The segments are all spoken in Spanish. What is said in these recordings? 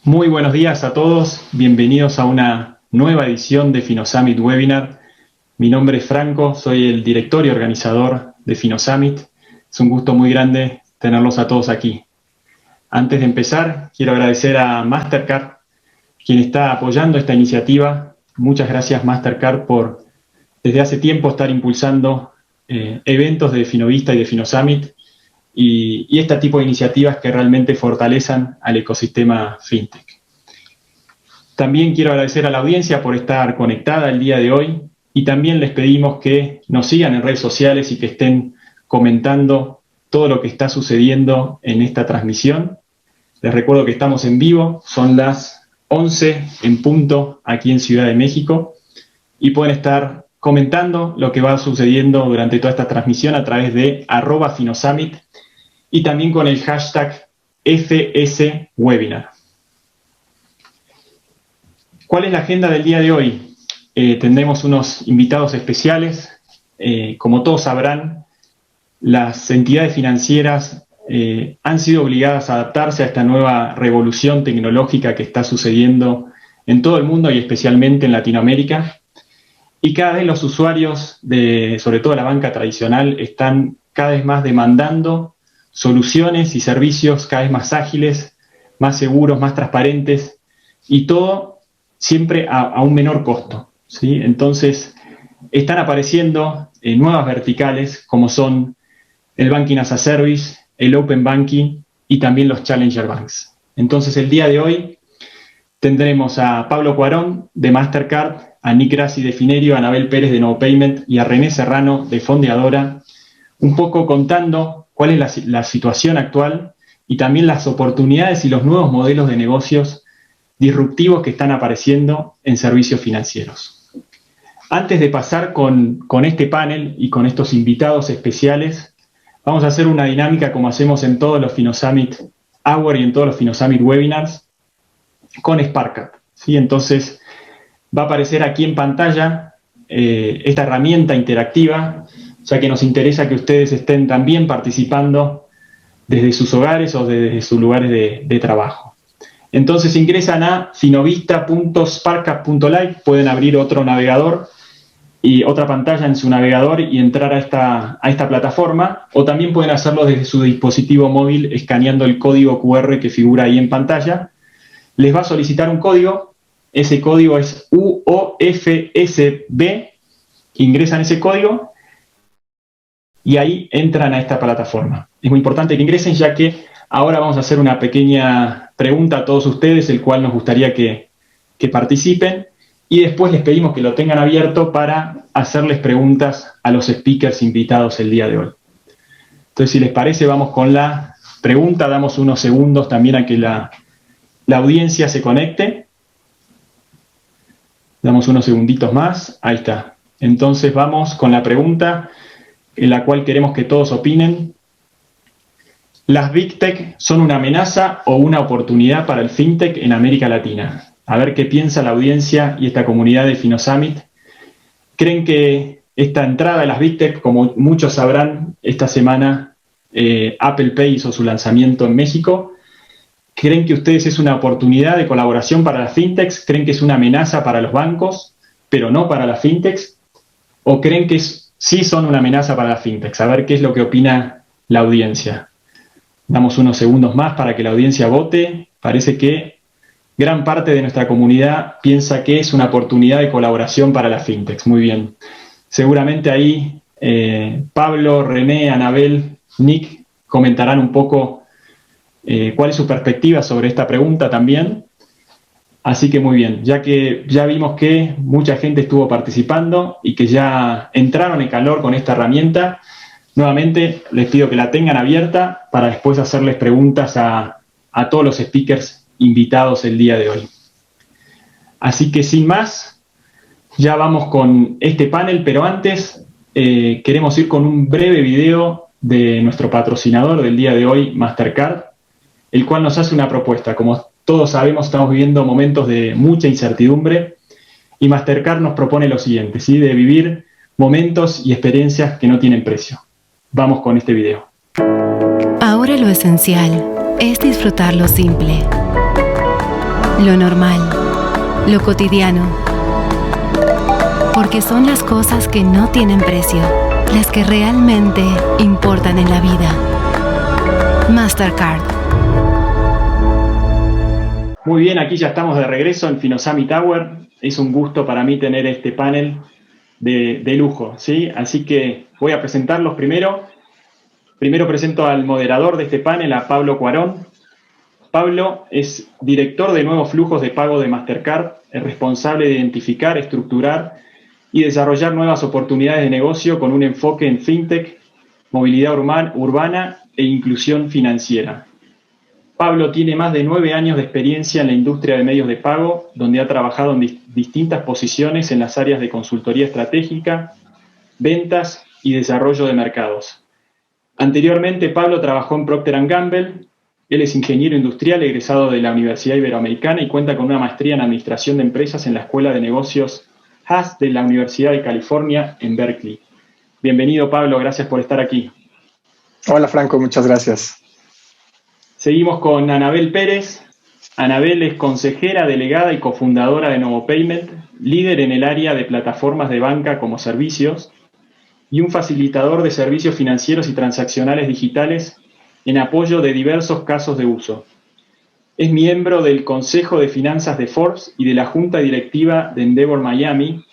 Muy buenos días a todos, bienvenidos a una nueva edición de FinoSummit Webinar. Mi nombre es Franco, soy el director y organizador de FinoSummit. Es un gusto muy grande tenerlos a todos aquí. Antes de empezar, quiero agradecer a Mastercard, quien está apoyando esta iniciativa. Muchas gracias Mastercard por desde hace tiempo estar impulsando eventos de Finovista y de FinoSummit y este tipo de iniciativas que realmente fortalezan al ecosistema FinTech. También quiero agradecer a la audiencia por estar conectada el día de hoy y también les pedimos que nos sigan en redes sociales y que estén comentando todo lo que está sucediendo en esta transmisión. Les recuerdo que estamos en vivo, son las 11 en punto aquí en Ciudad de México y pueden estar comentando lo que va sucediendo durante toda esta transmisión a través de @FinoSummit y también con el hashtag FSWebinar. ¿Cuál es la agenda del día de hoy? Tendremos unos invitados especiales. Como todos sabrán, las entidades financieras han sido obligadas a adaptarse a esta nueva revolución tecnológica que está sucediendo en todo el mundo y especialmente en Latinoamérica. Y cada vez los usuarios, sobre todo la banca tradicional, están cada vez más demandando soluciones y servicios cada vez más ágiles, más seguros, más transparentes y todo siempre a un menor costo, ¿sí? Entonces, están apareciendo nuevas verticales como son el Banking as a Service, el Open Banking y también los Challenger Banks. Entonces, el día de hoy tendremos a Pablo Cuarón de Mastercard, a Nick Grassi de Finerio, a Anabel Pérez de NovoPayment y a René Serrano de Fondeadora, un poco contando cuál es la situación actual y también las oportunidades y los nuevos modelos de negocios disruptivos que están apareciendo en servicios financieros. Antes de pasar con este panel y con estos invitados especiales, vamos a hacer una dinámica como hacemos en todos los FinoSummit Hour y en todos los FinoSummit Webinars con SparkUp, ¿sí? Entonces va a aparecer aquí en pantalla esta herramienta interactiva, ya que nos interesa que ustedes estén también participando desde sus hogares o desde sus lugares de trabajo. Entonces ingresan a finovista.sparkup.live, pueden abrir otro navegador y otra pantalla en su navegador y entrar a esta plataforma, o también pueden hacerlo desde su dispositivo móvil escaneando el código QR que figura ahí en pantalla. Les va a solicitar un código, ese código es UOFSB, ingresan ese código y ahí entran a esta plataforma. Es muy importante que ingresen, ya que ahora vamos a hacer una pequeña pregunta a todos ustedes, el cual nos gustaría que participen, y después les pedimos que lo tengan abierto para hacerles preguntas a los speakers invitados el día de hoy. Entonces, si les parece, vamos con la pregunta, damos unos segundos también a que la audiencia se conecte. Damos unos segunditos más, ahí está. Entonces vamos con la pregunta en la cual queremos que todos opinen. ¿Las Big Tech son una amenaza o una oportunidad para el FinTech en América Latina? A ver qué piensa la audiencia y esta comunidad de FinoSummit. ¿Creen que esta entrada de las Big Tech, como muchos sabrán, esta semana Apple Pay hizo su lanzamiento en México? ¿Creen que ustedes es una oportunidad de colaboración para las FinTechs? ¿Creen que es una amenaza para los bancos, pero no para las FinTechs? ¿O creen que sí son una amenaza para las FinTechs? A ver qué es lo que opina la audiencia. Damos unos segundos más para que la audiencia vote. Parece que gran parte de nuestra comunidad piensa que es una oportunidad de colaboración para las FinTechs. Muy bien. Seguramente ahí Pablo, René, Anabel, Nick comentarán un poco cuál es su perspectiva sobre esta pregunta también. Así que muy bien, ya que ya vimos que mucha gente estuvo participando y que ya entraron en calor con esta herramienta, nuevamente les pido que la tengan abierta para después hacerles preguntas a todos los speakers invitados el día de hoy. Así que sin más, ya vamos con este panel, pero antes queremos ir con un breve video de nuestro patrocinador del día de hoy, Mastercard, el cual nos hace una propuesta. Como todos sabemos, estamos viviendo momentos de mucha incertidumbre y Mastercard nos propone lo siguiente, ¿sí? De vivir momentos y experiencias que no tienen precio. Vamos con este video. Ahora lo esencial es disfrutar lo simple. lo normal, lo cotidiano. Porque son las cosas que no tienen precio, las que realmente importan en la vida. Mastercard. Muy bien, aquí ya estamos de regreso en Finosami Tower. Es un gusto para mí tener este panel de lujo, ¿sí? Así que voy a presentarlos primero. Primero presento al moderador de este panel, a Pablo Cuarón. Pablo es director de nuevos flujos de pago de Mastercard, es responsable de identificar, estructurar y desarrollar nuevas oportunidades de negocio con un enfoque en fintech, movilidad urbana e inclusión financiera. Pablo tiene más de 9 años de experiencia en la industria de medios de pago, donde ha trabajado en distintas posiciones en las áreas de consultoría estratégica, ventas y desarrollo de mercados. Anteriormente, Pablo trabajó en Procter & Gamble. Él es ingeniero industrial egresado de la Universidad Iberoamericana y cuenta con una maestría en Administración de Empresas en la Escuela de Negocios Haas de la Universidad de California en Berkeley. Bienvenido, Pablo, gracias por estar aquí. Hola, Franco, muchas gracias. Seguimos con Anabel Pérez. Anabel es consejera, delegada y cofundadora de NovoPayment, líder en el área de plataformas de banca como servicios y un facilitador de servicios financieros y transaccionales digitales en apoyo de diversos casos de uso. Es miembro del Consejo de Finanzas de Forbes y de la Junta Directiva de Endeavor Miami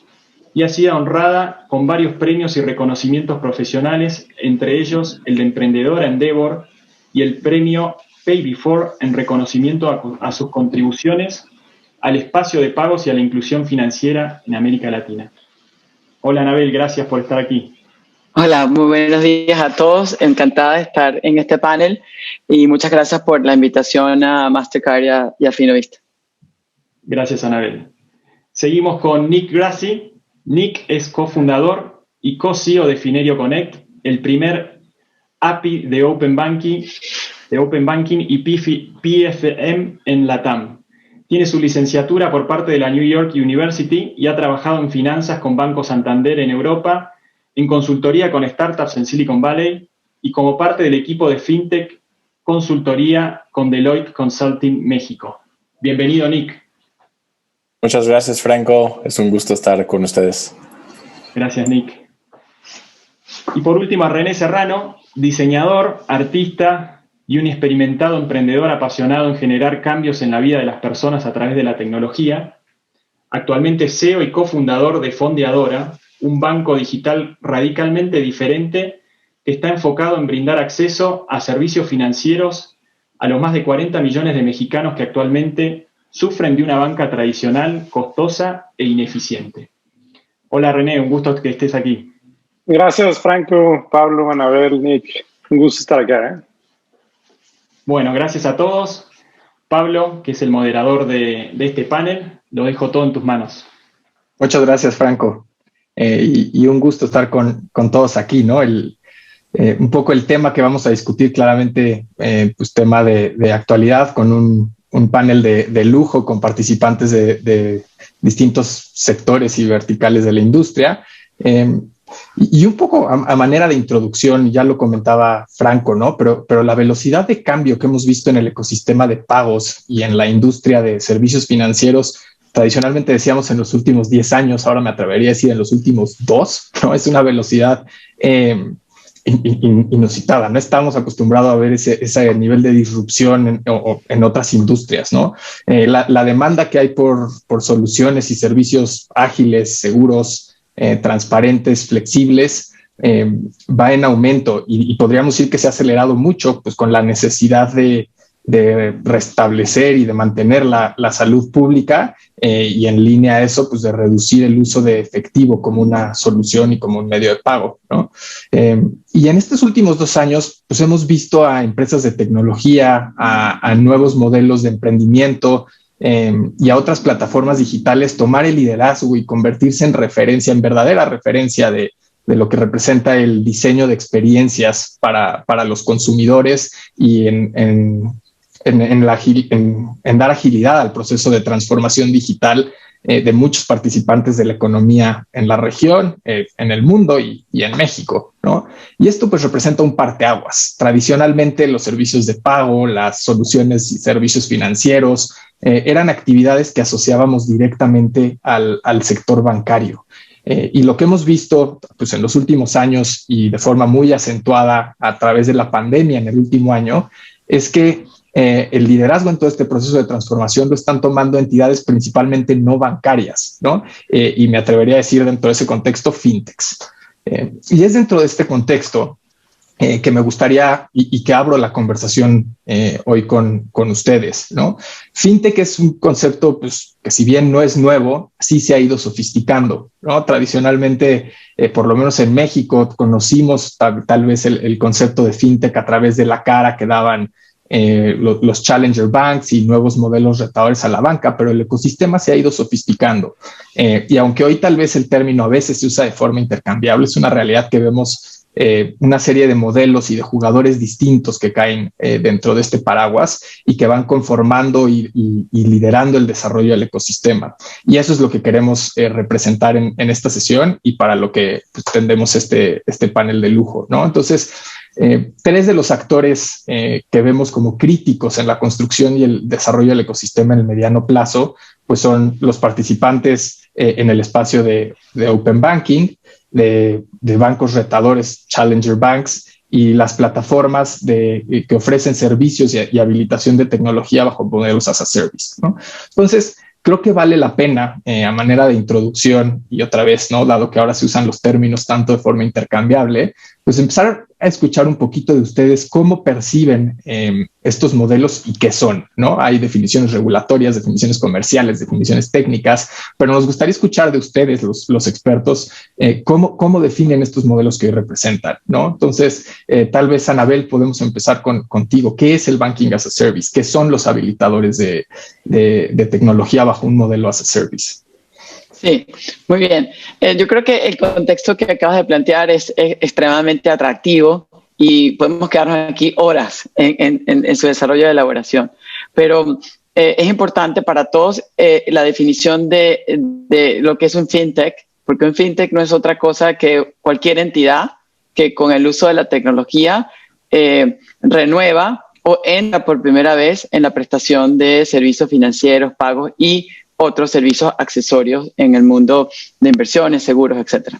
y ha sido honrada con varios premios y reconocimientos profesionales, entre ellos el de Emprendedora Endeavor y el premio Pay Before en reconocimiento a sus contribuciones al espacio de pagos y a la inclusión financiera en América Latina. Hola, Anabel, gracias por estar aquí. Hola, muy buenos días a todos. Encantada de estar en este panel y muchas gracias por la invitación a Mastercard y a Finovista. Gracias, Anabel. Seguimos con Nick Grassi. Nick es cofundador y co-CEO de Finerio Connect, el primer API de Open Banking y PFM en LATAM. Tiene su licenciatura por parte de la New York University y ha trabajado en finanzas con Banco Santander en Europa, en consultoría con startups en Silicon Valley y como parte del equipo de FinTech consultoría con Deloitte Consulting México. Bienvenido, Nick. Muchas gracias, Franco. Es un gusto estar con ustedes. Gracias, Nick. Y por último, a René Serrano, diseñador, artista y un experimentado emprendedor apasionado en generar cambios en la vida de las personas a través de la tecnología. Actualmente CEO y cofundador de Fondeadora, un banco digital radicalmente diferente que está enfocado en brindar acceso a servicios financieros a los más de 40 millones de mexicanos que actualmente sufren de una banca tradicional, costosa e ineficiente. Hola, René, un gusto que estés aquí. Gracias, Franco, Pablo, Anabel, Nick. Un gusto estar acá. Bueno, gracias a todos. Pablo, que es el moderador de este panel, lo dejo todo en tus manos. Muchas gracias, Franco. Y un gusto estar con todos aquí, ¿no? Un poco el tema que vamos a discutir claramente, pues tema de actualidad con un panel de lujo con participantes de distintos sectores y verticales de la industria. Y un poco a manera de introducción, ya lo comentaba Franco, ¿no? Pero la velocidad de cambio que hemos visto en el ecosistema de pagos y en la industria de servicios financieros, tradicionalmente decíamos en los últimos 10 años, ahora me atrevería a decir en los últimos 2, ¿no? Es una velocidad inusitada. No estamos acostumbrados a ver ese nivel de disrupción en otras industrias, ¿no? La demanda que hay por soluciones y servicios ágiles, seguros, transparentes, flexibles, va en aumento y podríamos decir que se ha acelerado mucho pues, con la necesidad de restablecer y de mantener la salud pública y en línea a eso, pues de reducir el uso de efectivo como una solución y como un medio de pago, ¿no? Y en estos últimos 2 años, pues hemos visto a empresas de tecnología, a nuevos modelos de emprendimiento y a otras plataformas digitales tomar el liderazgo y convertirse en referencia, en verdadera referencia de lo que representa el diseño de experiencias para los consumidores y en dar agilidad al proceso de transformación digital de muchos participantes de la economía en la región, en el mundo y en México, ¿no? Y esto pues representa un parteaguas. Tradicionalmente los servicios de pago, las soluciones y servicios financieros eran actividades que asociábamos directamente al sector bancario. Y lo que hemos visto pues, en los últimos años y de forma muy acentuada a través de la pandemia en el último año es que el liderazgo en todo este proceso de transformación lo están tomando entidades principalmente no bancarias, ¿no? Y me atrevería a decir dentro de ese contexto fintechs. Y es dentro de este contexto que me gustaría y que abro la conversación hoy con ustedes, ¿no? Fintech es un concepto pues, que si bien no es nuevo, sí se ha ido sofisticando, ¿no? Tradicionalmente, por lo menos en México, conocimos tal vez el concepto de fintech a través de la cara que daban los challenger banks y nuevos modelos retadores a la banca, pero el ecosistema se ha ido sofisticando. Y aunque hoy tal vez el término a veces se usa de forma intercambiable, es una realidad que vemos una serie de modelos y de jugadores distintos que caen dentro de este paraguas y que van conformando y liderando el desarrollo del ecosistema. Y eso es lo que queremos representar en esta sesión y para lo que pues, tendemos este panel de lujo, ¿no? Entonces, tres de los actores que vemos como críticos en la construcción y el desarrollo del ecosistema en el mediano plazo, pues son los participantes en el espacio de Open Banking, de bancos retadores, Challenger Banks, y las plataformas que ofrecen servicios y habilitación de tecnología bajo modelos as a service, ¿no? Entonces, creo que vale la pena, a manera de introducción, y otra vez, ¿no? Dado que ahora se usan los términos tanto de forma intercambiable, pues empezar a escuchar un poquito de ustedes cómo perciben estos modelos y qué son, ¿no? Hay definiciones regulatorias, definiciones comerciales, definiciones técnicas, pero nos gustaría escuchar de ustedes, los expertos, cómo definen estos modelos que hoy representan, ¿no? Entonces, tal vez, Anabel, podemos empezar contigo. ¿Qué es el Banking as a Service? ¿Qué son los habilitadores de tecnología bajo un modelo as a service? Sí, muy bien. Yo creo que el contexto que acabas de plantear es extremadamente atractivo y podemos quedarnos aquí horas en su desarrollo de elaboración. Pero es importante para todos la definición de lo que es un fintech, porque un fintech no es otra cosa que cualquier entidad que con el uso de la tecnología renueva o entra por primera vez en la prestación de servicios financieros, pagos y otros servicios accesorios en el mundo de inversiones, seguros, etc.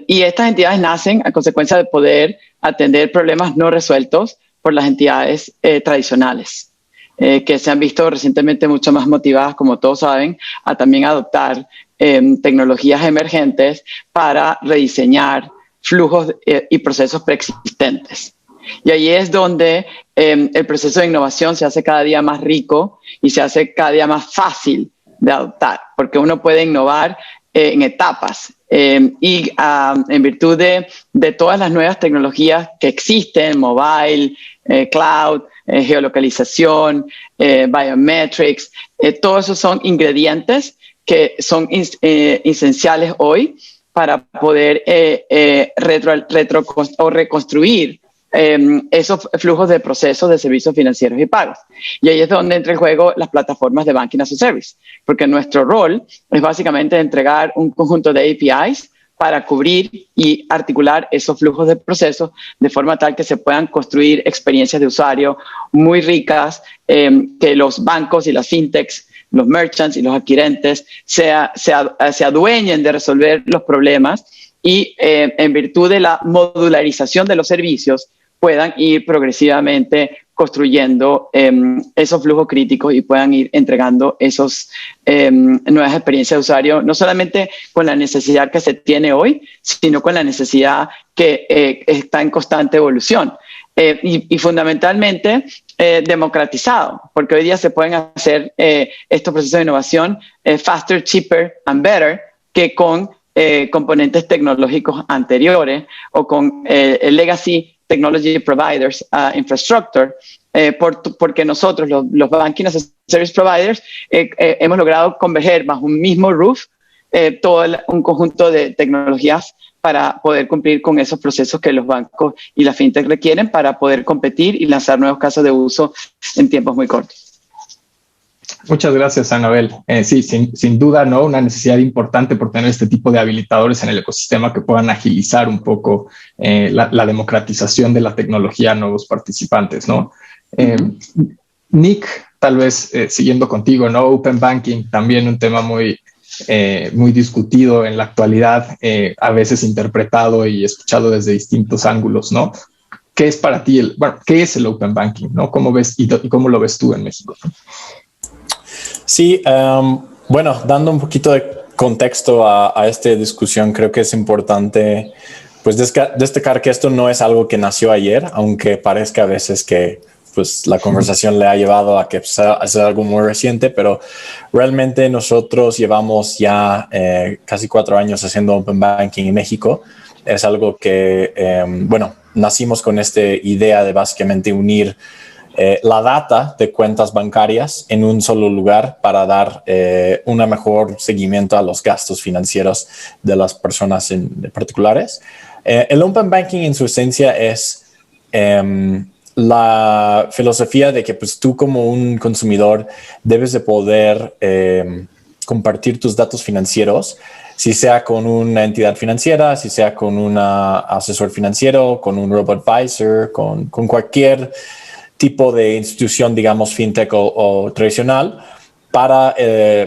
Y estas entidades nacen a consecuencia de poder atender problemas no resueltos por las entidades tradicionales, que se han visto recientemente mucho más motivadas, como todos saben, a también adoptar tecnologías emergentes para rediseñar flujos y procesos preexistentes. Y ahí es donde el proceso de innovación se hace cada día más rico y se hace cada día más fácil de adoptar, porque uno puede innovar en etapas y en virtud de todas las nuevas tecnologías que existen, mobile, cloud, geolocalización, biometrics, todos esos son ingredientes que son esenciales hoy para poder reconstruir esos flujos de procesos de servicios financieros y pagos. Y ahí es donde entra en juego las plataformas de Banking as a Service, porque nuestro rol es básicamente entregar un conjunto de APIs para cubrir y articular esos flujos de procesos de forma tal que se puedan construir experiencias de usuario muy ricas, que los bancos y las fintechs, los merchants y los adquirentes se adueñen de resolver los problemas y en virtud de la modularización de los servicios puedan ir progresivamente construyendo esos flujos críticos y puedan ir entregando esas nuevas experiencias de usuario, no solamente con la necesidad que se tiene hoy, sino con la necesidad que está en constante evolución. Y fundamentalmente democratizado, porque hoy día se pueden hacer estos procesos de innovación faster, cheaper and better que con componentes tecnológicos anteriores o con el legacy technology providers infrastructure, porque nosotros, los Banking as a Service providers, hemos logrado converger bajo un mismo roof todo un conjunto de tecnologías para poder cumplir con esos procesos que los bancos y la fintech requieren para poder competir y lanzar nuevos casos de uso en tiempos muy cortos. Muchas gracias, Anabel. Sí, sin duda, ¿no? Una necesidad importante por tener este tipo de habilitadores en el ecosistema que puedan agilizar un poco la democratización de la tecnología a nuevos participantes, ¿no? Nick, tal vez siguiendo contigo, ¿no? Open Banking, también un tema muy discutido en la actualidad, a veces interpretado y escuchado desde distintos ángulos, ¿no? ¿Qué es para ti qué es el Open Banking, ¿no? ¿Cómo ves y cómo lo ves tú en México? Sí, bueno, dando un poquito de contexto a esta discusión, creo que es importante pues destacar que esto no es algo que nació ayer, aunque parezca a veces que pues la conversación le ha llevado a que sea algo muy reciente, pero realmente nosotros llevamos ya casi 4 años haciendo Open Banking en México. Es algo que, bueno, nacimos con esta idea de básicamente unir la data de cuentas bancarias en un solo lugar para dar un mejor seguimiento a los gastos financieros de las personas en particulares. El Open Banking en su esencia es la filosofía de que pues, tú como un consumidor debes de poder compartir tus datos financieros, si sea con una entidad financiera, si sea con un asesor financiero, con un robo-advisor, con cualquier tipo de institución, digamos, fintech o tradicional, para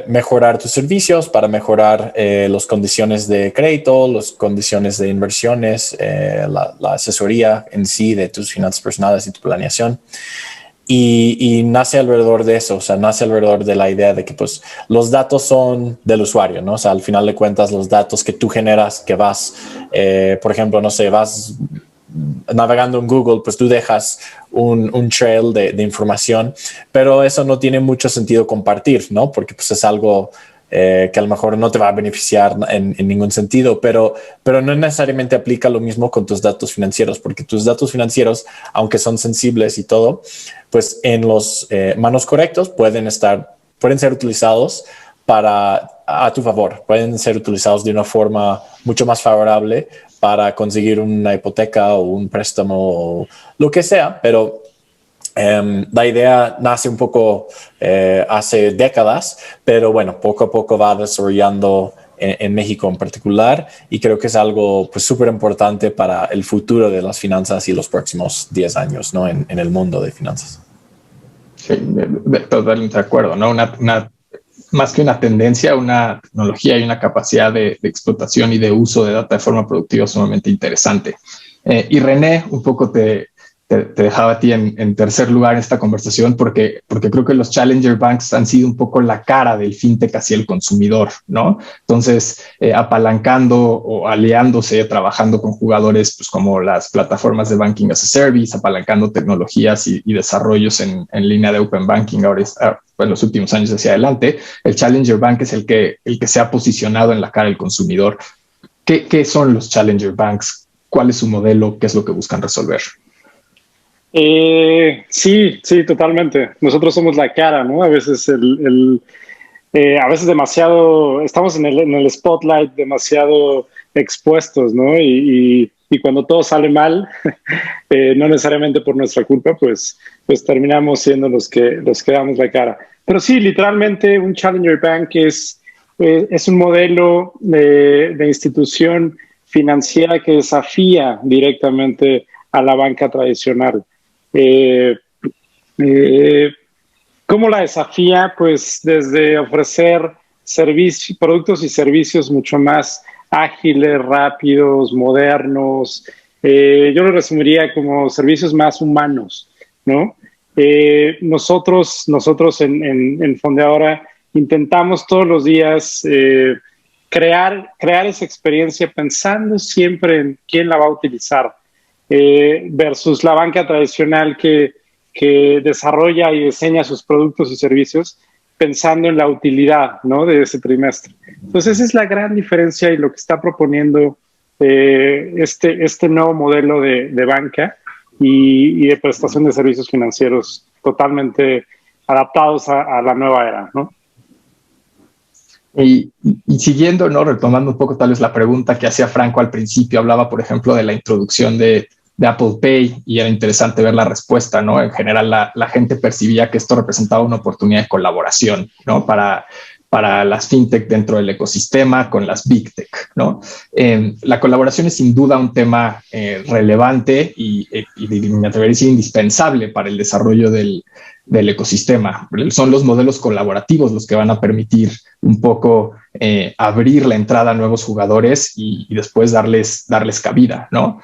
mejorar tus servicios, para mejorar las condiciones de crédito, las condiciones de inversiones, la asesoría en sí de tus finanzas personales y tu planeación. Y nace alrededor de eso, o sea, nace alrededor de la idea de que pues los datos son del usuario, ¿no? O sea, al final de cuentas los datos que tú generas, que vas, por ejemplo, no sé, vas navegando en Google, pues tú dejas un trail de información, pero eso no tiene mucho sentido compartir, ¿no? Porque pues es algo que a lo mejor no te va a beneficiar en ningún sentido, pero no necesariamente aplica lo mismo con tus datos financieros, porque tus datos financieros, aunque son sensibles y todo, pues en los manos correctos pueden ser utilizados a tu favor, pueden ser utilizados de una forma mucho más favorable para conseguir una hipoteca o un préstamo o lo que sea, pero la idea nace un poco hace décadas, pero bueno, poco a poco va desarrollando en México en particular, y creo que es algo pues súper importante para el futuro de las finanzas y los próximos 10 años, ¿no? En el mundo de finanzas. Sí, totalmente de acuerdo, ¿no? Más que una tendencia, una tecnología y una capacidad de explotación y de uso de data de forma productiva sumamente interesante. Y René, un poco te dejaba a ti en tercer lugar en esta conversación porque creo que los Challenger Banks han sido un poco la cara del fintech hacia el consumidor, ¿no? Entonces, apalancando o aliándose, trabajando con jugadores pues, como las plataformas de Banking as a Service, apalancando tecnologías y desarrollos en línea de Open Banking ahora en los últimos años hacia adelante, el Challenger Bank es el que se ha posicionado en la cara del consumidor. ¿Qué son los Challenger Banks? ¿Cuál es su modelo? ¿Qué es lo que buscan resolver? Sí, totalmente. Nosotros somos la cara, ¿no? A veces a veces demasiado, estamos en el spotlight demasiado expuestos, ¿no? Y cuando todo sale mal, no necesariamente por nuestra culpa, pues terminamos siendo los que damos la cara. Pero sí, literalmente un Challenger Bank es un modelo de institución financiera que desafía directamente a la banca tradicional. ¿Cómo la desafía? Pues desde ofrecer productos y servicios mucho más ágiles, rápidos, modernos. Yo lo resumiría como servicios más humanos, ¿no? Nosotros en Fondeadora intentamos todos los días crear esa experiencia pensando siempre en quién la va a utilizar. Versus la banca tradicional que desarrolla y diseña sus productos y servicios pensando en la utilidad, ¿no? De ese trimestre. Entonces esa es la gran diferencia y lo que está proponiendo este nuevo modelo de banca y de prestación de servicios financieros totalmente adaptados a la nueva era, ¿no? Y siguiendo, ¿no? Retomando un poco tal vez la pregunta que hacía Franco al principio, hablaba, por ejemplo, de la introducción de Apple Pay y era interesante ver la respuesta, ¿no? En general, la gente percibía que esto representaba una oportunidad de colaboración, ¿no? Para las fintech dentro del ecosistema con las big tech, ¿no? La colaboración es sin duda un tema relevante y me atrevería a decir indispensable para el desarrollo del del ecosistema. Son los modelos colaborativos los que van a permitir un poco abrir la entrada a nuevos jugadores y después darles cabida, ¿no?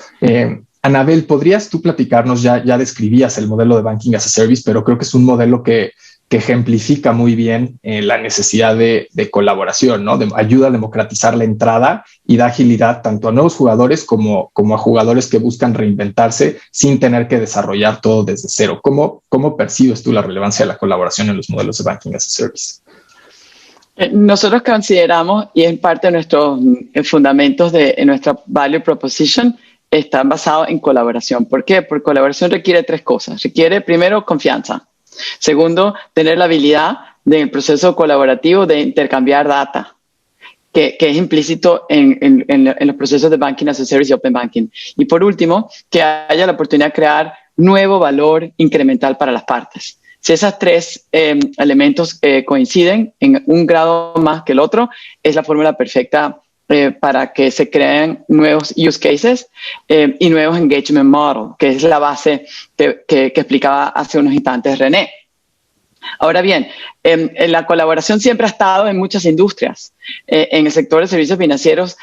Anabel, ¿podrías tú platicarnos? Ya describías el modelo de Banking as a Service, pero creo que es un modelo que ejemplifica muy bien la necesidad de colaboración, ¿no? Ayuda a democratizar la entrada y da agilidad tanto a nuevos jugadores como a jugadores que buscan reinventarse sin tener que desarrollar todo desde cero. ¿Cómo percibes tú la relevancia de la colaboración en los modelos de Banking as a Service? Nosotros consideramos, y es parte de nuestros fundamentos de nuestra Value Proposition, están basados en colaboración. ¿Por qué? Porque colaboración requiere 3 cosas. Requiere, primero, confianza. Segundo, tener la habilidad del proceso colaborativo de intercambiar data, que es implícito en los procesos de Banking as a Service y Open Banking. Y por último, que haya la oportunidad de crear nuevo valor incremental para las partes. Si esos 3 elementos coinciden en un grado más que el otro, es la fórmula perfecta para que se creen nuevos use cases y nuevos engagement model, que es la base que explicaba hace unos instantes René. Ahora bien, la colaboración siempre ha estado en muchas industrias. En el sector de servicios financieros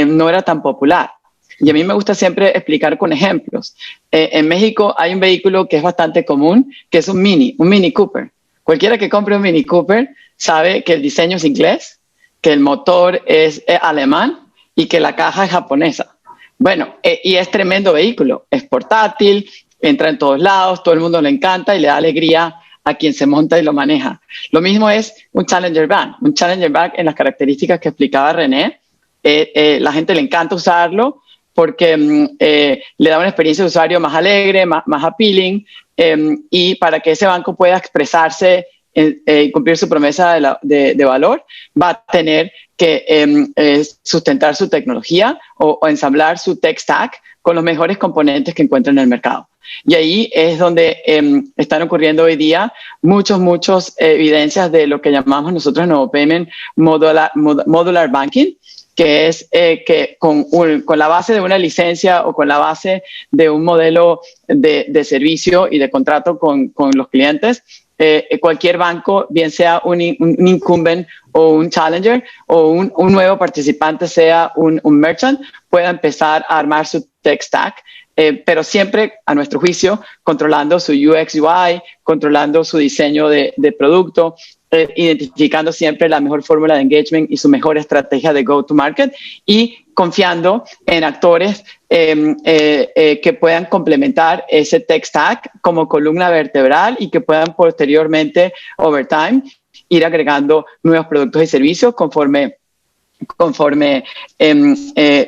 no era tan popular. Y a mí me gusta siempre explicar con ejemplos. En México hay un vehículo que es bastante común, que es un Mini Cooper. Cualquiera que compre un Mini Cooper sabe que el diseño es inglés, que el motor es alemán y que la caja es japonesa. Bueno, y es tremendo vehículo. Es portátil, entra en todos lados, todo el mundo le encanta y le da alegría a quien se monta y lo maneja. Lo mismo es un Challenger Bag. Un Challenger Bag, en las características que explicaba René, la gente le encanta usarlo porque le da una experiencia de usuario más alegre, más appealing, y para que ese banco pueda expresarse y cumplir su promesa de valor, va a tener que sustentar su tecnología o ensamblar su tech stack con los mejores componentes que encuentra en el mercado. Y ahí es donde están ocurriendo hoy día muchas evidencias de lo que llamamos nosotros en Novopayment modular banking, que es que con la base de una licencia o con la base de un modelo de servicio y de contrato con los clientes, cualquier banco, bien sea un incumbent o un challenger o un nuevo participante, sea un merchant, pueda empezar a armar su tech stack, pero siempre, a nuestro juicio, controlando su UX UI, controlando su diseño de producto, identificando siempre la mejor fórmula de engagement y su mejor estrategia de go-to-market y confiando en actores que puedan complementar ese tech stack como columna vertebral y que puedan posteriormente, over time, ir agregando nuevos productos y servicios conforme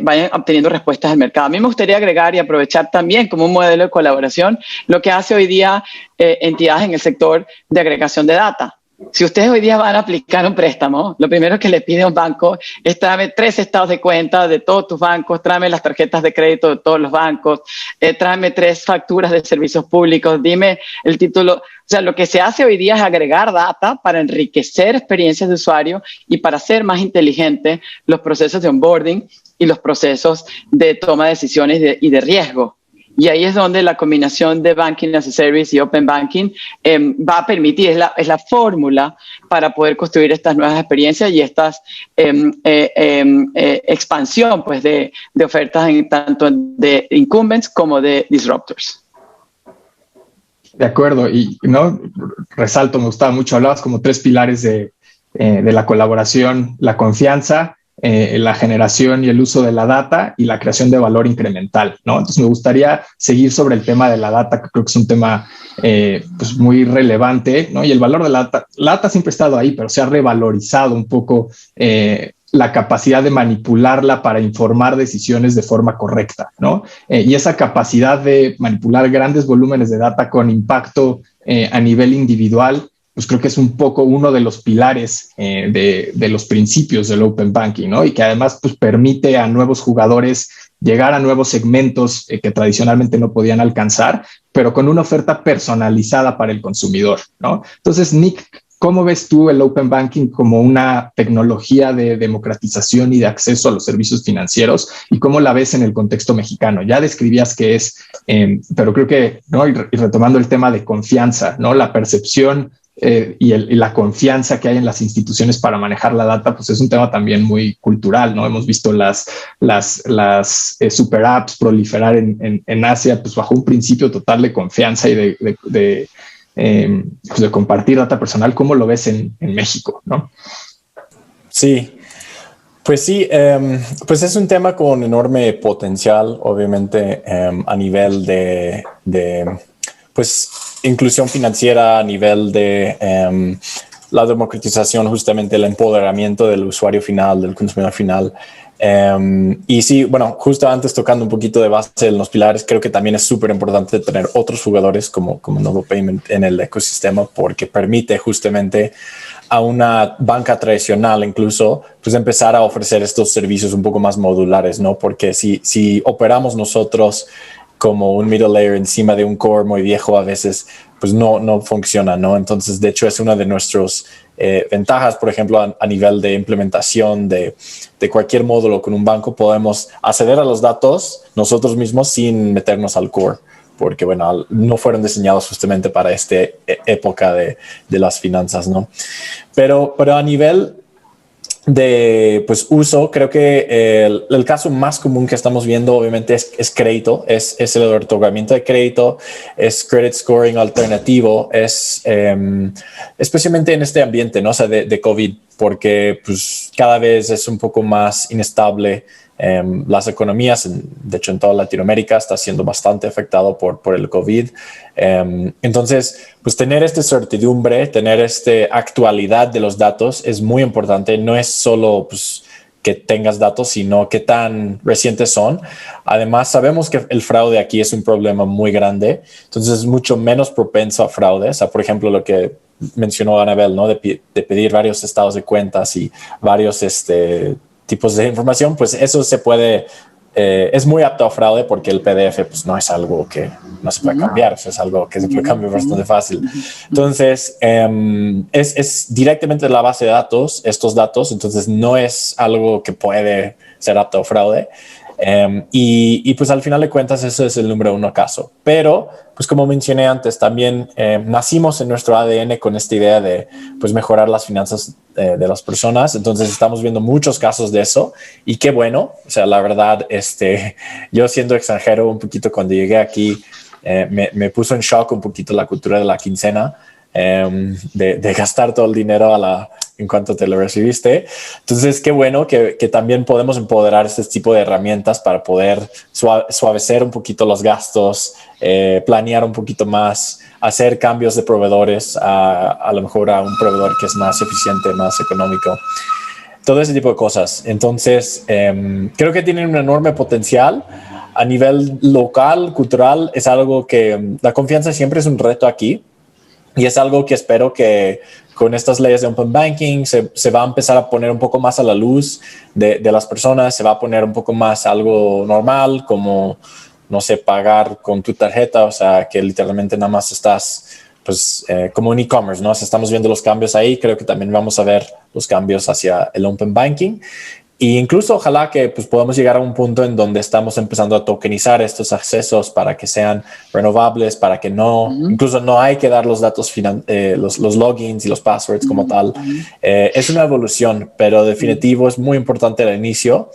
vayan obteniendo respuestas del mercado. A mí me gustaría agregar y aprovechar también como un modelo de colaboración lo que hace hoy día entidades en el sector de agregación de data. Si ustedes hoy día van a aplicar un préstamo, lo primero que le pide a un banco es tráeme 3 estados de cuenta de todos tus bancos, tráeme las tarjetas de crédito de todos los bancos, tráeme 3 facturas de servicios públicos, dime el título. O sea, lo que se hace hoy día es agregar data para enriquecer experiencias de usuario y para hacer más inteligentes los procesos de onboarding y los procesos de toma de decisiones y de riesgo. Y ahí es donde la combinación de Banking as a Service y Open Banking va a permitir, es la fórmula para poder construir estas nuevas experiencias y estas expansión pues, de ofertas tanto de incumbents como de disruptors. De acuerdo, y no resalto, me gustaba mucho, hablabas como 3 pilares de la colaboración: la confianza, la generación y el uso de la data y la creación de valor incremental, ¿no? Entonces me gustaría seguir sobre el tema de la data, que creo que es un tema pues muy relevante, ¿no? Y el valor de la data siempre ha estado ahí, pero se ha revalorizado un poco la capacidad de manipularla para informar decisiones de forma correcta, ¿no? Y esa capacidad de manipular grandes volúmenes de data con impacto a nivel individual, pues creo que es un poco uno de los pilares de los principios del Open Banking, ¿no? Y que además pues, permite a nuevos jugadores llegar a nuevos segmentos que tradicionalmente no podían alcanzar, pero con una oferta personalizada para el consumidor, ¿no? Entonces, Nick, ¿cómo ves tú el Open Banking como una tecnología de democratización y de acceso a los servicios financieros? ¿Y cómo la ves en el contexto mexicano? Ya describías que es, pero creo que, ¿no? Y retomando el tema de confianza, ¿no? La percepción y la confianza que hay en las instituciones para manejar la data, pues es un tema también muy cultural, ¿no? Hemos visto las super apps proliferar en Asia, pues bajo un principio total de confianza y de compartir data personal. ¿Cómo lo ves en México, no? Sí, pues sí, pues es un tema con enorme potencial, obviamente, a nivel de pues inclusión financiera, a nivel de la democratización, justamente el empoderamiento del usuario final, del consumidor final. Y sí, bueno, justo antes tocando un poquito de base en los pilares, creo que también es súper importante tener otros jugadores como Novo Payment en el ecosistema, porque permite justamente a una banca tradicional incluso pues empezar a ofrecer estos servicios un poco más modulares, ¿no? Porque si operamos nosotros como un middle layer encima de un core muy viejo, a veces pues no funciona, ¿no? Entonces, de hecho, es una de nuestras ventajas, por ejemplo, a nivel de implementación de cualquier módulo con un banco, podemos acceder a los datos nosotros mismos sin meternos al core, porque, bueno, no fueron diseñados justamente para esta época de las finanzas, ¿no? Pero a nivel de pues uso, creo que el caso más común que estamos viendo obviamente es crédito, es el otorgamiento de crédito, es credit scoring alternativo, es especialmente en este ambiente, ¿no? O sea, de COVID, porque pues cada vez es un poco más inestable. Las economías, de hecho en toda Latinoamérica, está siendo bastante afectado por el COVID. Entonces, pues tener esta certidumbre, tener esta actualidad de los datos es muy importante. No es solo pues, que tengas datos, sino qué tan recientes son. Además, sabemos que el fraude aquí es un problema muy grande, entonces es mucho menos propenso a fraude. O sea, por ejemplo, lo que mencionó Anabel, ¿no? De pedir varios estados de cuentas y varios tipos de información, pues eso se puede, es muy apto a fraude porque el PDF pues no es algo que no se puede cambiar, es algo que se puede cambiar bastante fácil. Entonces, es directamente de la base de datos, estos datos, entonces no es algo que puede ser apto a fraude. Y pues al final de cuentas eso es el número uno caso. Pero pues como mencioné antes, también nacimos en nuestro ADN con esta idea de pues mejorar las finanzas de las personas. Entonces estamos viendo muchos casos de eso y qué bueno. O sea, la verdad, yo siendo extranjero un poquito cuando llegué aquí, me puso en shock un poquito la cultura de la quincena, de gastar todo el dinero en cuanto te lo recibiste. Entonces, qué bueno que también podemos empoderar este tipo de herramientas para poder suavecer un poquito los gastos, planear un poquito más, hacer cambios de proveedores a lo mejor a un proveedor que es más eficiente, más económico. Todo ese tipo de cosas. Entonces, creo que tienen un enorme potencial. A nivel local, cultural, es algo que la confianza siempre es un reto aquí. Y es algo que espero que con estas leyes de Open Banking se va a empezar a poner un poco más a la luz de las personas, se va a poner un poco más algo normal, como, no sé, pagar con tu tarjeta, o sea, que literalmente nada más estás, pues, como un e-commerce, ¿no? O sea, estamos viendo los cambios ahí, creo que también vamos a ver los cambios hacia el Open Banking. Y incluso ojalá que pues, podamos llegar a un punto en donde estamos empezando a tokenizar estos accesos para que sean renovables, para que incluso no hay que dar los datos, los logins y los passwords como tal. Es una evolución, pero definitivo es muy importante al inicio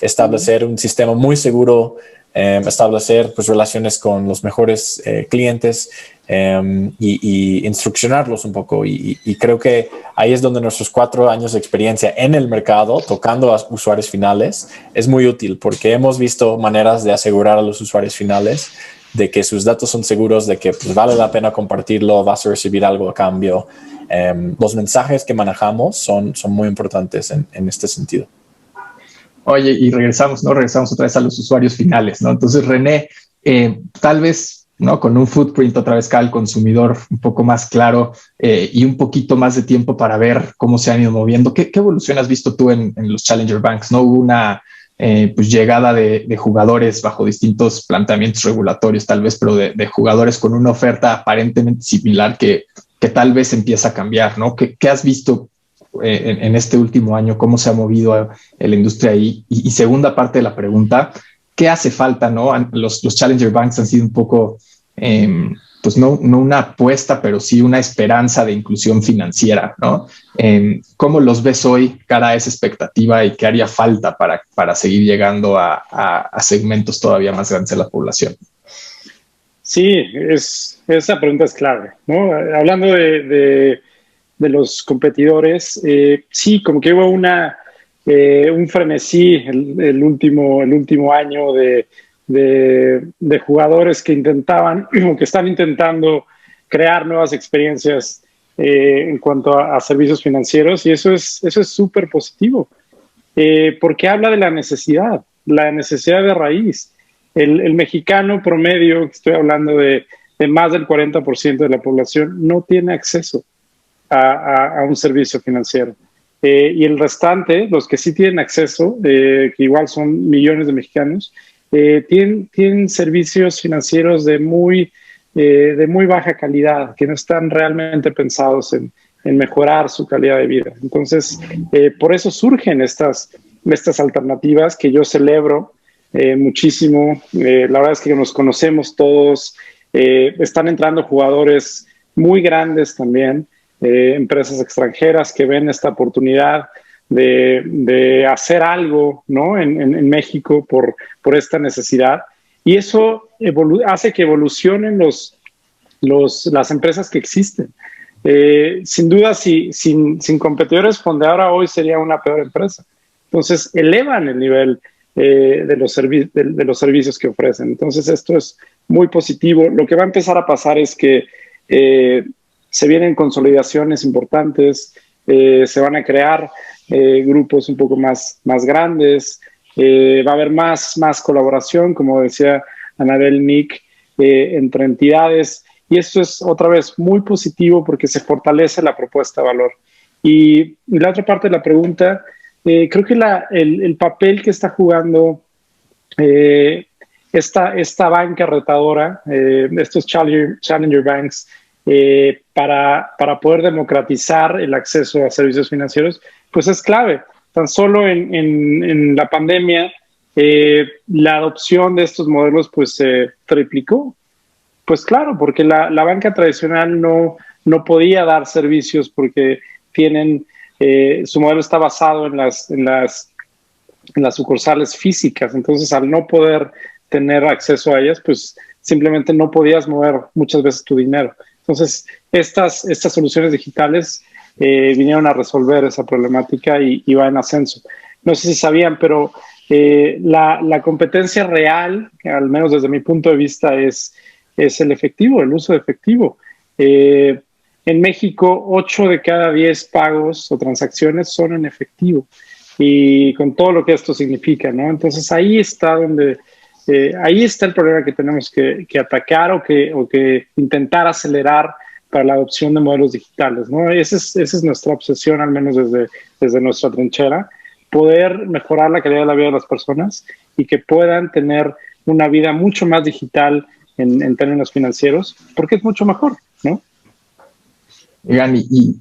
establecer un sistema muy seguro, establecer pues, relaciones con los mejores clientes y instruccionarlos un poco. Y creo que ahí es donde nuestros 4 años de experiencia en el mercado, tocando a usuarios finales, es muy útil porque hemos visto maneras de asegurar a los usuarios finales de que sus datos son seguros, de que pues, vale la pena compartirlo, vas a recibir algo a cambio. Los mensajes que manejamos son muy importantes en este sentido. Oye, y regresamos otra vez a los usuarios finales, ¿no? Entonces, René, tal vez, ¿no? Con un footprint otra vez cada consumidor un poco más claro y un poquito más de tiempo para ver cómo se han ido moviendo. ¿Qué evolución has visto tú en los Challenger Banks? ¿No hubo una pues llegada de jugadores bajo distintos planteamientos regulatorios tal vez, pero de jugadores con una oferta aparentemente similar que que tal vez empieza a cambiar, ¿no? ¿Qué has visto en este último año? ¿Cómo se ha movido la industria ahí? Y segunda parte de la pregunta, ¿qué hace falta, no? Los Challenger Banks han sido un poco, pues no una apuesta, pero sí una esperanza de inclusión financiera, ¿no? ¿Cómo los ves hoy cara a esa expectativa y qué haría falta para seguir llegando a segmentos todavía más grandes de la población? Sí, esa pregunta es clave, ¿no? Hablando de los competidores, sí, como que hubo un frenesí el último año de jugadores que están intentando crear nuevas experiencias en cuanto a servicios financieros, y eso es súper positivo, porque habla de la necesidad de raíz. El mexicano promedio, estoy hablando de más del 40% de la población, no tiene acceso a un servicio financiero. Y el restante, los que sí tienen acceso, que igual son millones de mexicanos, tienen servicios financieros de muy baja calidad, que no están realmente pensados en mejorar su calidad de vida. Entonces, por eso surgen estas alternativas que yo celebro muchísimo. La verdad es que nos conocemos todos. Están entrando jugadores muy grandes también, empresas extranjeras que ven esta oportunidad de hacer algo, ¿no? en México por esta necesidad, y eso hace que evolucionen las empresas que existen. Sin duda, sin competidores, Fondeadora hoy sería una peor empresa. Entonces elevan el nivel de los servicios que ofrecen. Entonces esto es muy positivo. Lo que va a empezar a pasar es que se vienen consolidaciones importantes, se van a crear grupos un poco más grandes, va a haber más colaboración, como decía Anabel, Nick, entre entidades, y esto es otra vez muy positivo porque se fortalece la propuesta de valor. Y la otra parte de la pregunta, creo que el papel que está jugando esta banca retadora, estos Challenger Banks, para poder democratizar el acceso a servicios financieros, pues es clave. Tan solo en la pandemia, la adopción de estos modelos pues se triplicó. Pues claro, porque la banca tradicional no podía dar servicios porque su modelo está basado en las sucursales físicas. Entonces, al no poder tener acceso a ellas, pues simplemente no podías mover muchas veces tu dinero. Entonces, estas soluciones digitales vinieron a resolver esa problemática y va en ascenso. No sé si sabían, pero la competencia real, al menos desde mi punto de vista, es el efectivo, el uso de efectivo. En México, 8 de cada 10 pagos o transacciones son en efectivo, y con todo lo que esto significa, ¿no? Entonces, ahí está el problema que tenemos que atacar o que intentar acelerar para la adopción de modelos digitales, ¿no? Esa es nuestra obsesión, al menos desde nuestra trinchera, poder mejorar la calidad de la vida de las personas y que puedan tener una vida mucho más digital en términos financieros, porque es mucho mejor, ¿no? Y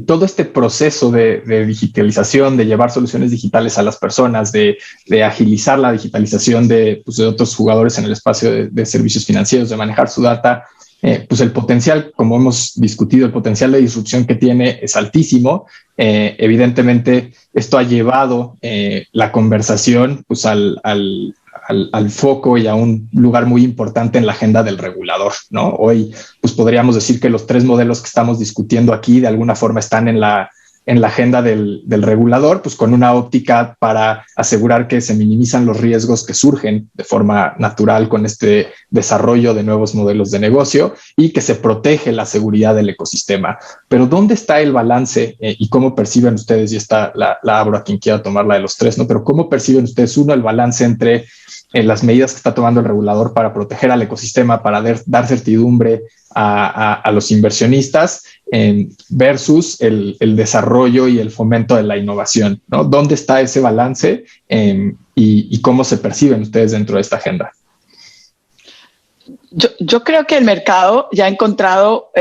todo este proceso de digitalización, de llevar soluciones digitales a las personas, de agilizar la digitalización de otros jugadores en el espacio de servicios financieros, de manejar su data, pues el potencial, como hemos discutido, el potencial de disrupción que tiene es altísimo. Evidentemente, esto ha llevado la conversación pues al foco y a un lugar muy importante en la agenda del regulador, ¿no? Hoy, pues podríamos decir que los 3 modelos que estamos discutiendo aquí de alguna forma están en la agenda del regulador, pues con una óptica para asegurar que se minimizan los riesgos que surgen de forma natural con este desarrollo de nuevos modelos de negocio y que se protege la seguridad del ecosistema. Pero ¿dónde está el balance y cómo perciben ustedes? Y esta la abro a quien quiera tomarla de los 3, ¿no? Pero ¿cómo perciben ustedes, el balance entre las medidas que está tomando el regulador para proteger al ecosistema, para dar certidumbre a los inversionistas versus el desarrollo y el fomento de la innovación, ¿no? ¿Dónde está ese balance y cómo se perciben ustedes dentro de esta agenda? Yo creo que el mercado ya ha encontrado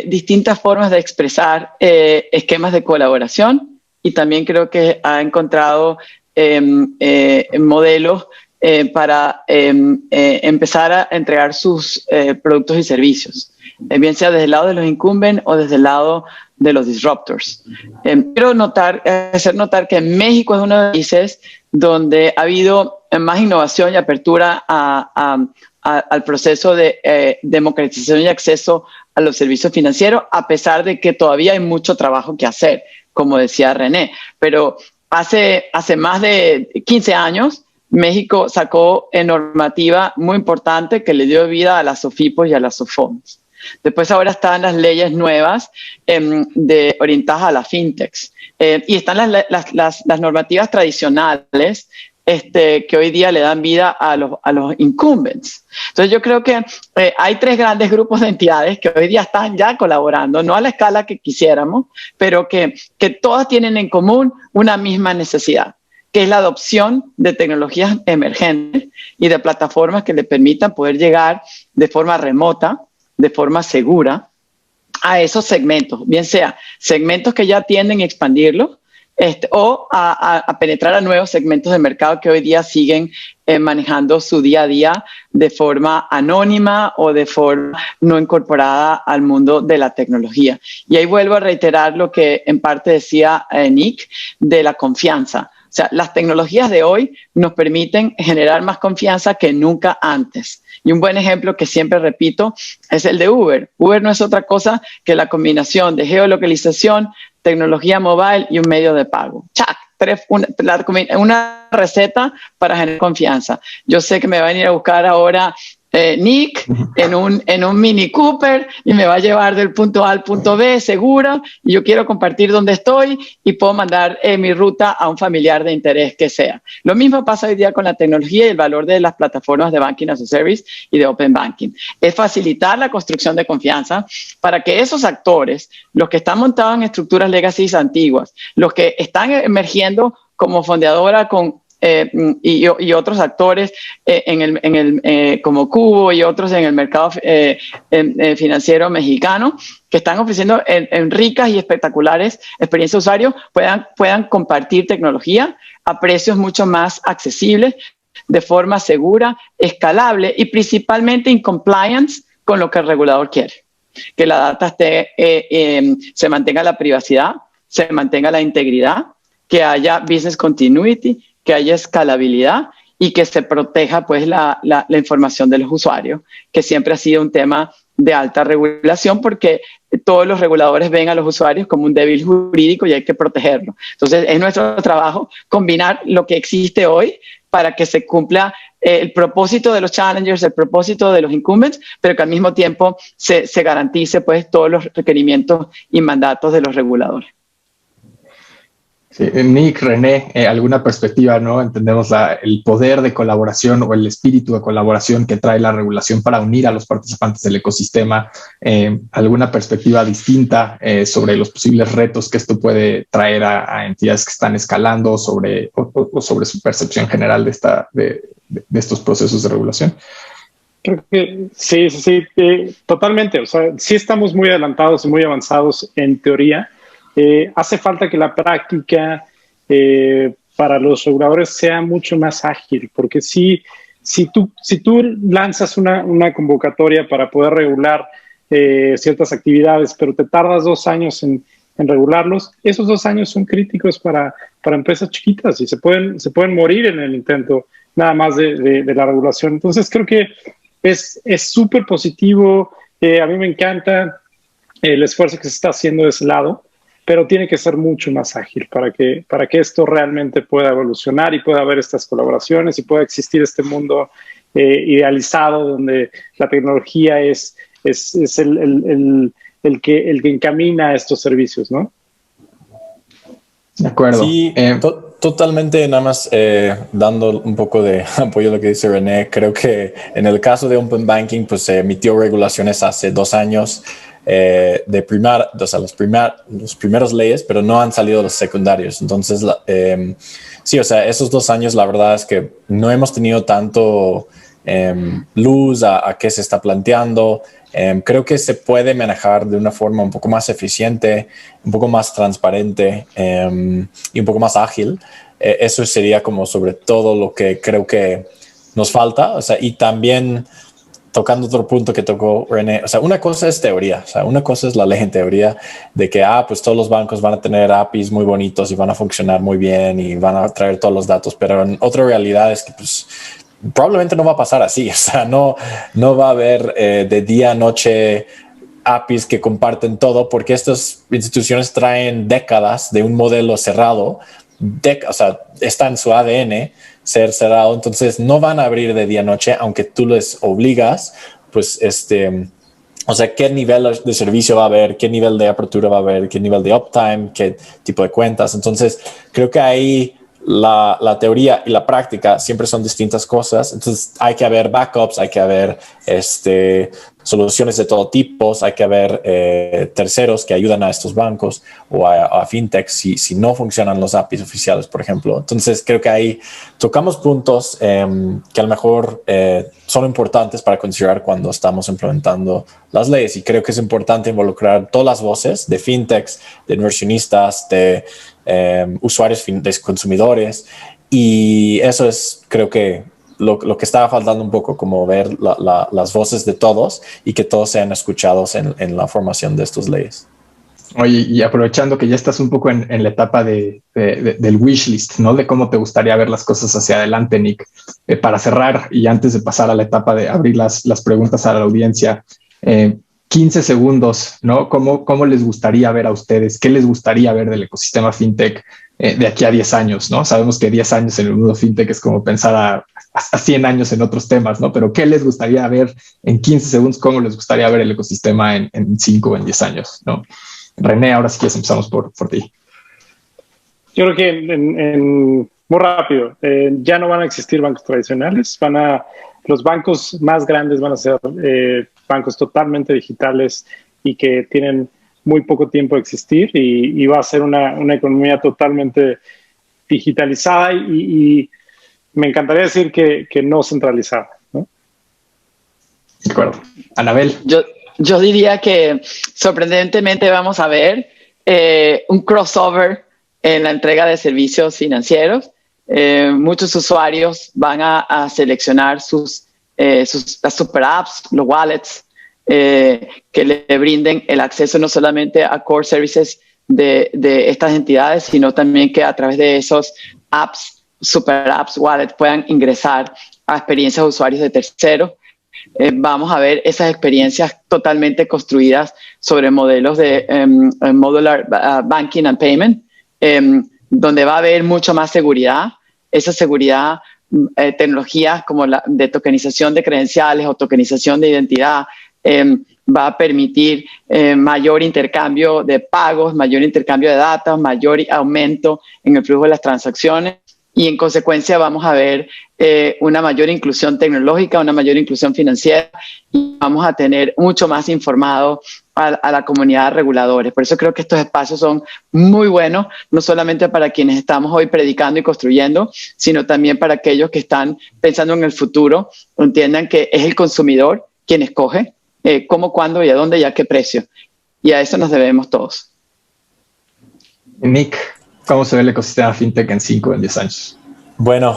distintas formas de expresar esquemas de colaboración y también creo que ha encontrado modelos para empezar a entregar sus productos y servicios, bien sea desde el lado de los incumbents o desde el lado de los disruptors. Quiero hacer notar que México es uno de los países donde ha habido más innovación y apertura al proceso de democratización y acceso a los servicios financieros, a pesar de que todavía hay mucho trabajo que hacer, como decía René. Pero hace más de 15 años, México sacó normativa muy importante que le dio vida a las SOFIPOS y a las SOFOMS. Después ahora están las leyes nuevas orientadas a las fintechs. Y están las normativas tradicionales que hoy día le dan vida a los incumbents. Entonces yo creo que hay 3 grandes grupos de entidades que hoy día están ya colaborando, no a la escala que quisiéramos, pero que todas tienen en común una misma necesidad, que es la adopción de tecnologías emergentes y de plataformas que le permitan poder llegar de forma remota, de forma segura, a esos segmentos, bien sea segmentos que ya tienden a expandirlos, o a penetrar a nuevos segmentos de mercado que hoy día siguen manejando su día a día de forma anónima o de forma no incorporada al mundo de la tecnología. Y ahí vuelvo a reiterar lo que en parte decía Nick de la confianza. O sea, las tecnologías de hoy nos permiten generar más confianza que nunca antes. Y un buen ejemplo que siempre repito es el de Uber. Uber no es otra cosa que la combinación de geolocalización, tecnología mobile y un medio de pago. ¡Chac! Una receta para generar confianza. Yo sé que me va a venir a buscar ahora Nick en un Mini Cooper y me va a llevar del punto A al punto B seguro, y yo quiero compartir dónde estoy y puedo mandar mi ruta a un familiar de interés que sea. Lo mismo pasa hoy día con la tecnología y el valor de las plataformas de Banking as a Service y de Open Banking. Es facilitar la construcción de confianza para que esos actores, los que están montados en estructuras legacy antiguas, los que están emergiendo como fondeadora y otros actores como Cubo y otros en el mercado financiero mexicano, que están ofreciendo en ricas y espectaculares experiencias de usuario, puedan compartir tecnología a precios mucho más accesibles, de forma segura, escalable y principalmente en compliance con lo que el regulador quiere. Que la data se mantenga la privacidad, se mantenga la integridad, que haya business continuity, que haya escalabilidad y que se proteja pues la información de los usuarios, que siempre ha sido un tema de alta regulación porque todos los reguladores ven a los usuarios como un débil jurídico y hay que protegerlo. Entonces es nuestro trabajo combinar lo que existe hoy para que se cumpla el propósito de los challengers, el propósito de los incumbents, pero que al mismo tiempo se garantice pues todos los requerimientos y mandatos de los reguladores. Sí, Nick, René, alguna perspectiva, ¿no? Entendemos el poder de colaboración o el espíritu de colaboración que trae la regulación para unir a los participantes del ecosistema. ¿Alguna perspectiva distinta sobre los posibles retos que esto puede traer a entidades que están escalando o sobre su percepción general de estos procesos de regulación? Creo que sí, totalmente. O sea, sí estamos muy adelantados y muy avanzados en teoría. Hace falta que la práctica para los reguladores sea mucho más ágil, porque si tú lanzas una convocatoria para poder regular ciertas actividades, pero te tardas 2 años en regularlos, esos 2 años son críticos para empresas chiquitas y se pueden morir en el intento nada más de la regulación. Entonces creo que es súper positivo. A mí me encanta el esfuerzo que se está haciendo de ese lado, pero tiene que ser mucho más ágil para que esto realmente pueda evolucionar y pueda haber estas colaboraciones y pueda existir este mundo idealizado donde la tecnología es el que encamina estos servicios, ¿no? De acuerdo. Sí, totalmente, nada más dando un poco de apoyo a lo que dice René. Creo que en el caso de Open Banking, pues se emitió regulaciones hace 2 años los primeros leyes, pero no han salido los secundarios. Entonces, sí, o sea, esos 2 años, la verdad es que no hemos tenido tanto luz a qué se está planteando. Creo que se puede manejar de una forma un poco más eficiente, un poco más transparente y un poco más ágil. Eso sería como sobre todo lo que creo que nos falta. O sea, y también tocando otro punto que tocó René, o sea, una cosa es teoría, o sea, una cosa es la ley en teoría de que, pues todos los bancos van a tener APIs muy bonitos y van a funcionar muy bien y van a traer todos los datos, pero en otra realidad es que, pues, probablemente no va a pasar así, o sea, no va a haber de día a noche APIs que comparten todo, porque estas instituciones traen décadas de un modelo cerrado, o sea, está en su ADN ser cerrado, entonces no van a abrir de día a noche, aunque tú les obligas, pues o sea, qué nivel de servicio va a haber, qué nivel de apertura va a haber, qué nivel de uptime, qué tipo de cuentas. Entonces, creo que ahí la teoría y la práctica siempre son distintas cosas. Entonces, hay que haber backups, hay que haber soluciones de todo tipo, hay que haber terceros que ayudan a estos bancos o a fintechs si no funcionan los APIs oficiales, por ejemplo. Entonces, creo que ahí tocamos puntos que a lo mejor son importantes para considerar cuando estamos implementando las leyes, y creo que es importante involucrar todas las voces de fintechs, de inversionistas, de usuarios, de consumidores, y eso es, creo que lo que estaba faltando un poco, como ver las voces de todos y que todos sean escuchados en la formación de estas leyes. Oye, y aprovechando que ya estás un poco en la etapa del wishlist, ¿no? De cómo te gustaría ver las cosas hacia adelante, Nick. Para cerrar y antes de pasar a la etapa de abrir las preguntas a la audiencia, 15 segundos, ¿no? ¿Cómo les gustaría ver a ustedes? ¿Qué les gustaría ver del ecosistema fintech de aquí a 10 años, ¿no? Sabemos que 10 años en el mundo fintech es como pensar a 100 años en otros temas, ¿no? Pero ¿qué les gustaría ver en 15 segundos? ¿Cómo les gustaría ver el ecosistema en 5 o en 10 años, ¿no? René, ahora sí que empezamos por ti. Yo creo que muy rápido, ya no van a existir bancos tradicionales, los bancos más grandes van a ser bancos totalmente digitales y que tienen muy poco tiempo de existir, y va a ser una economía totalmente digitalizada y me encantaría decir que no centralizada, ¿no? De acuerdo. Anabel. Yo diría que sorprendentemente vamos a ver un crossover en la entrega de servicios financieros. Muchos usuarios van a seleccionar las super apps, los wallets, que le brinden el acceso no solamente a core services de estas entidades, sino también que a través de esos apps, super apps, wallets, puedan ingresar a experiencias de usuarios de terceros. Vamos a ver esas experiencias totalmente construidas sobre modelos de modular banking and payment, donde va a haber mucho más seguridad. Esa seguridad, tecnologías como la de tokenización de credenciales o tokenización de identidad, va a permitir mayor intercambio de pagos, mayor intercambio de datos, mayor aumento en el flujo de las transacciones, y en consecuencia vamos a ver una mayor inclusión tecnológica, una mayor inclusión financiera, y vamos a tener mucho más informado a la comunidad de reguladores. Por eso creo que estos espacios son muy buenos, no solamente para quienes estamos hoy predicando y construyendo, sino también para aquellos que están pensando en el futuro, entiendan que es el consumidor quien escoge cómo, cuándo y a dónde y a qué precio. Y a eso nos debemos todos. Nick, ¿cómo se ve el ecosistema fintech en 5 o en 10 años? Bueno,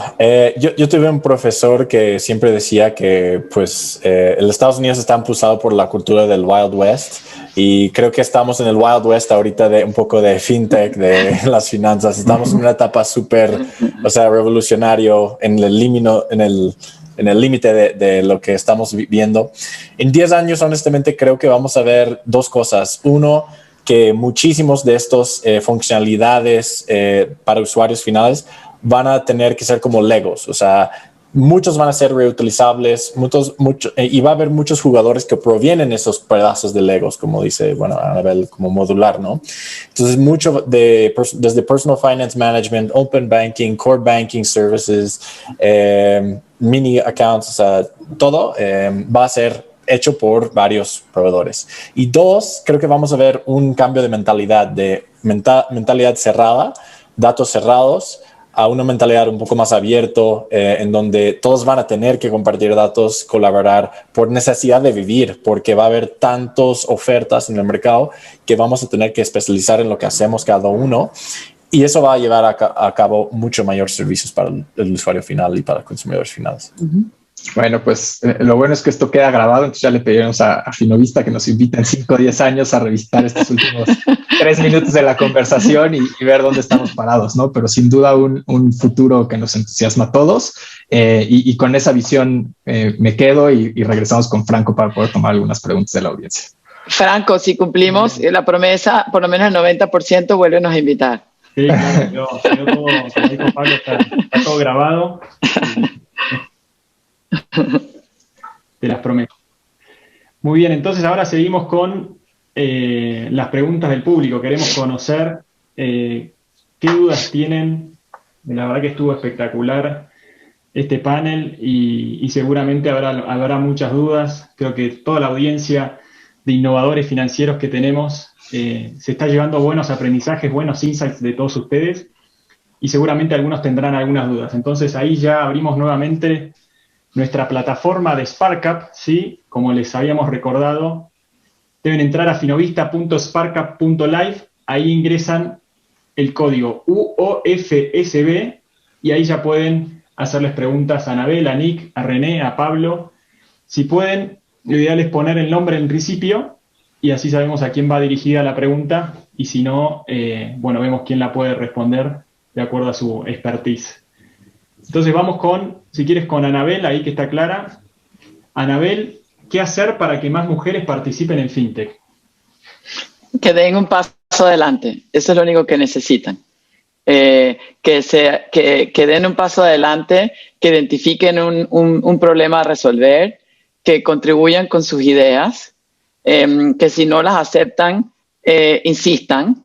yo tuve un profesor que siempre decía que pues los Estados Unidos está impulsado por la cultura del Wild West, y creo que estamos en el Wild West ahorita de un poco de fintech, de las finanzas. Estamos en una etapa súper, revolucionario en el límite de lo que estamos viviendo. En 10 años, honestamente, creo que vamos a ver dos cosas. Uno, que muchísimos de estos funcionalidades para usuarios finales van a tener que ser como Legos. O sea, muchos van a ser reutilizables, y va a haber muchos jugadores que provienen de esos pedazos de Legos, como dice, Anabel, como modular, ¿no? Entonces, mucho desde Personal Finance Management, Open Banking, Core Banking Services, mini accounts, o sea, todo va a ser hecho por varios proveedores. Y dos, creo que vamos a ver un cambio de mentalidad cerrada, datos cerrados, a una mentalidad un poco más abierto, en donde todos van a tener que compartir datos, colaborar por necesidad de vivir, porque va a haber tantas ofertas en el mercado que vamos a tener que especializar en lo que hacemos cada uno. Y eso va a llevar a cabo mucho mayor servicios para el usuario final y para los consumidores finales. Bueno, pues lo bueno es que esto queda grabado, entonces ya le pedimos a Finovista que nos invite en 5 o 10 años a revisitar estos últimos 3 minutos de la conversación y ver dónde estamos parados, ¿no? Pero sin duda un futuro que nos entusiasma a todos, y con esa visión me quedo y regresamos con Franco para poder tomar algunas preguntas de la audiencia. Franco, si cumplimos la promesa, por lo menos el 90%, vuélvenos a invitar. Sí, claro, quedó todo, como dijo Pablo, está todo grabado. Te las prometo. Muy bien, entonces ahora seguimos con las preguntas del público. Queremos conocer qué dudas tienen. La verdad que estuvo espectacular este panel y seguramente habrá muchas dudas. Creo que toda la audiencia de innovadores financieros que tenemos se está llevando buenos aprendizajes, buenos insights de todos ustedes y seguramente algunos tendrán algunas dudas. Entonces ahí ya abrimos nuevamente nuestra plataforma de SparkUp, ¿sí? Como les habíamos recordado, deben entrar a finovista.sparkup.live, ahí ingresan el código UOFSB y ahí ya pueden hacerles preguntas a Anabel, a Nick, a René, a Pablo. Si pueden, lo ideal es poner el nombre en principio y así sabemos a quién va dirigida la pregunta y si no, bueno, vemos quién la puede responder de acuerdo a su expertise. Entonces vamos si quieres, con Anabel, ahí que está clara. Anabel, ¿qué hacer para que más mujeres participen en FinTech? Que den un paso adelante. Eso es lo único que necesitan. Que den un paso adelante, que identifiquen un problema a resolver, que contribuyan con sus ideas, que si no las aceptan, insistan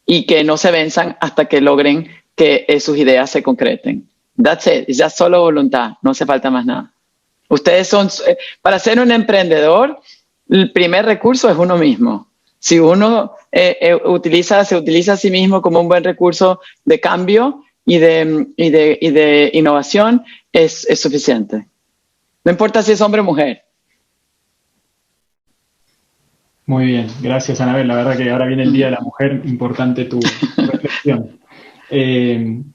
y que no se venzan hasta que logren que sus ideas se concreten. That's it. Es ya solo voluntad. No hace falta más nada. Ustedes para ser un emprendedor, el primer recurso es uno mismo. Si uno se utiliza a sí mismo como un buen recurso de cambio y de innovación, es suficiente. No importa si es hombre o mujer. Muy bien. Gracias, Anabel. La verdad que ahora viene el Día de la Mujer. Importante tu reflexión.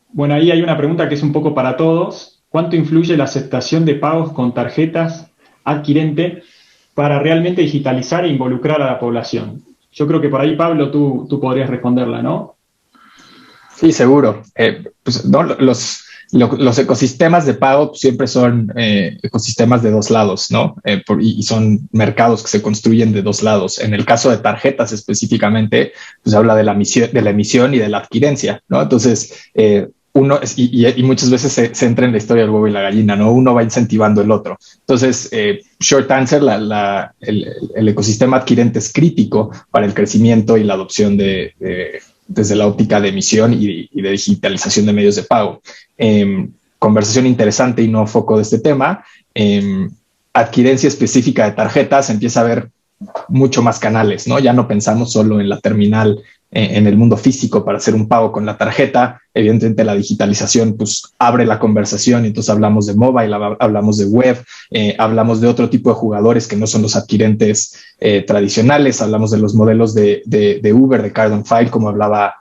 Bueno, ahí hay una pregunta que es un poco para todos. ¿Cuánto influye la aceptación de pagos con tarjetas adquirente para realmente digitalizar e involucrar a la población? Yo creo que por ahí, Pablo, tú podrías responderla, ¿no? Sí, seguro. Los ecosistemas de pago siempre son ecosistemas de dos lados, ¿no? Y son mercados que se construyen de dos lados. En el caso de tarjetas específicamente, pues habla de la emisión y de la adquirencia, ¿no? Entonces, y muchas veces se entra en la historia del huevo y la gallina, ¿no? Uno va incentivando el otro. Entonces, short answer, el ecosistema adquirente es crítico para el crecimiento y la adopción desde la óptica de emisión y de digitalización de medios de pago. Conversación interesante y no foco de este tema. Adquirencia específica de tarjetas, empieza a haber mucho más canales, ¿no? Ya no pensamos solo en la terminal en el mundo físico para hacer un pago con la tarjeta. Evidentemente la digitalización pues abre la conversación y entonces hablamos de mobile, hablamos de web, hablamos de otro tipo de jugadores que no son los adquirentes tradicionales, hablamos de los modelos de Uber, de Card on File, como hablaba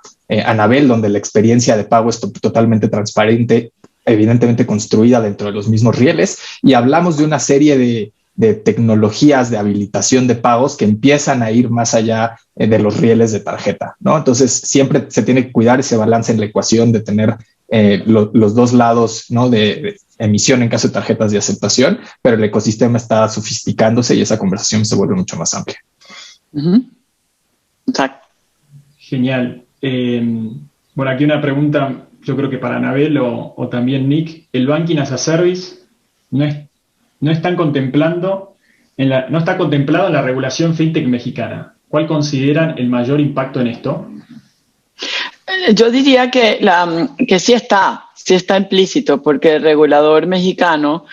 Anabel, donde la experiencia de pago es totalmente transparente, evidentemente construida dentro de los mismos rieles, y hablamos de una serie de tecnologías de habilitación de pagos que empiezan a ir más allá de los rieles de tarjeta, ¿no? Entonces, siempre se tiene que cuidar ese balance en la ecuación de tener los dos lados, ¿no? De emisión en caso de tarjetas de aceptación, pero el ecosistema está sofisticándose y esa conversación se vuelve mucho más amplia. Exacto. Genial. Bueno, aquí una pregunta, yo creo que para Anabel o también Nick. ¿El Banking as a Service no está contemplado en la regulación fintech mexicana? ¿Cuál consideran el mayor impacto en esto? Yo diría que sí está implícito, porque el regulador mexicano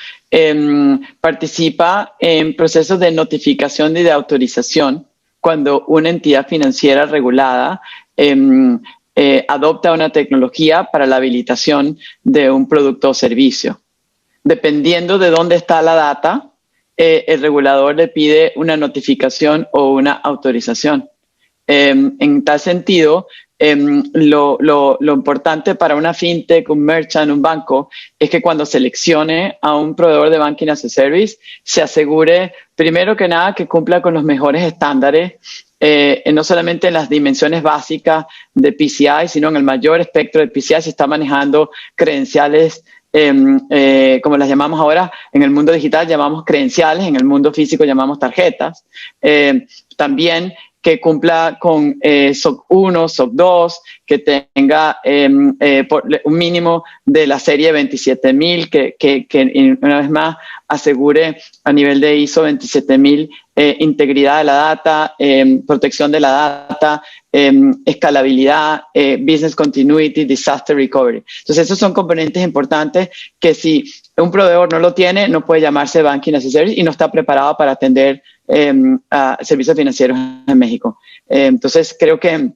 participa en procesos de notificación y de autorización cuando una entidad financiera regulada adopta una tecnología para la habilitación de un producto o servicio. Dependiendo de dónde está la data, el regulador le pide una notificación o una autorización. En tal sentido, lo importante para una fintech, un merchant, un banco, es que cuando seleccione a un proveedor de Banking as a Service, se asegure, primero que nada, que cumpla con los mejores estándares, no solamente en las dimensiones básicas de PCI, sino en el mayor espectro de PCI. Se está manejando credenciales, como las llamamos ahora, en el mundo digital llamamos credenciales, en el mundo físico llamamos tarjetas. También que cumpla con SOC 1, SOC 2, que tenga un mínimo de la serie 27000, que una vez más asegure a nivel de ISO 27000 integridad de la data, protección de la data, escalabilidad, business continuity, disaster recovery. Entonces, esos son componentes importantes que si un proveedor no lo tiene, no puede llamarse Banking as a Service y no está preparado para atender a servicios financieros en México. Entonces, creo que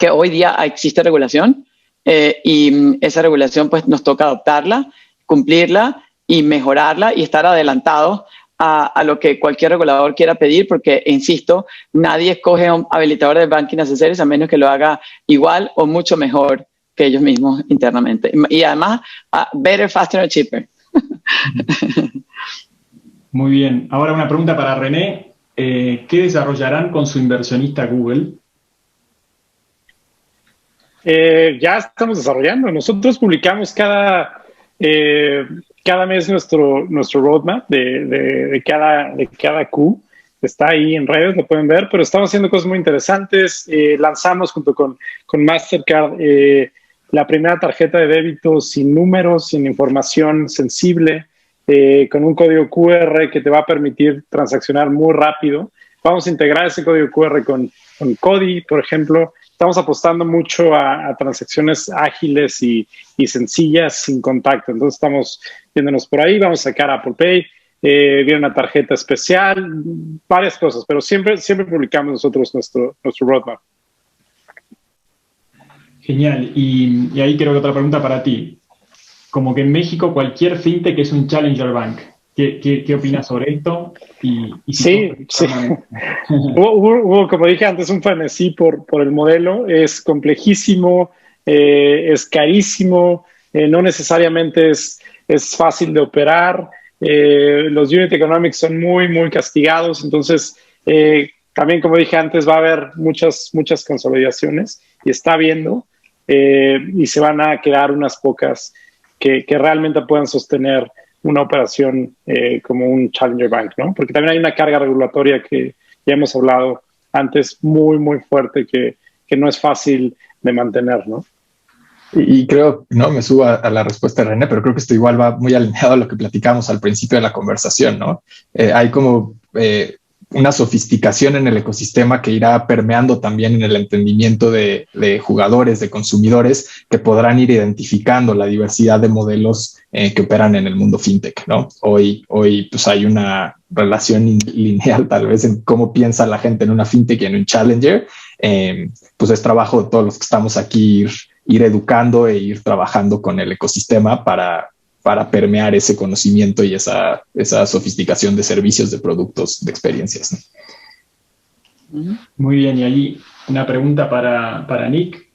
hoy día existe regulación y esa regulación pues nos toca adoptarla, cumplirla y mejorarla y estar adelantados a lo que cualquier regulador quiera pedir, porque, insisto, nadie escoge a un habilitador de Banking as a Service a menos que lo haga igual o mucho mejor que ellos mismos internamente. Y además, better, faster and cheaper. Muy bien. Ahora una pregunta para René. ¿Qué desarrollarán con su inversionista Google? Ya estamos desarrollando. Nosotros publicamos cada mes nuestro roadmap de cada Q. Está ahí en redes, lo pueden ver, pero estamos haciendo cosas muy interesantes. Lanzamos junto con Mastercard la primera tarjeta de débito sin números, sin información sensible, con un código QR que te va a permitir transaccionar muy rápido. Vamos a integrar ese código QR con Cody, por ejemplo. Estamos apostando mucho a transacciones ágiles y sencillas sin contacto. Entonces estamos viéndonos por ahí. Vamos a sacar Apple Pay, viene una tarjeta especial, varias cosas, pero siempre publicamos nosotros nuestro roadmap. Genial. Y ahí creo que otra pregunta para ti. Como que en México cualquier fintech es un challenger bank. ¿Qué opinas sobre esto? Sí. Hubo, como dije antes, un frenesí por el modelo. Es complejísimo, es carísimo, no necesariamente es fácil de operar. Los unit economics son muy, muy castigados. Entonces, también, como dije antes, va a haber muchas consolidaciones y está habiendo. Y se van a quedar unas pocas que realmente puedan sostener una operación como un challenger bank, ¿no? Porque también hay una carga regulatoria que ya hemos hablado antes muy, muy fuerte que no es fácil de mantener, ¿no? Y creo, no me subo a la respuesta de René, pero creo que esto igual va muy alineado a lo que platicamos al principio de la conversación, ¿no? Hay como una sofisticación en el ecosistema que irá permeando también en el entendimiento de jugadores, de consumidores, que podrán ir identificando la diversidad de modelos que operan en el mundo fintech, ¿no? Hoy pues hay una relación lineal tal vez en cómo piensa la gente en una fintech y en un challenger. Pues es trabajo de todos los que estamos aquí ir educando e ir trabajando con el ecosistema para permear ese conocimiento y esa sofisticación de servicios, de productos, de experiencias, ¿no? Muy bien, y ahí una pregunta para Nick.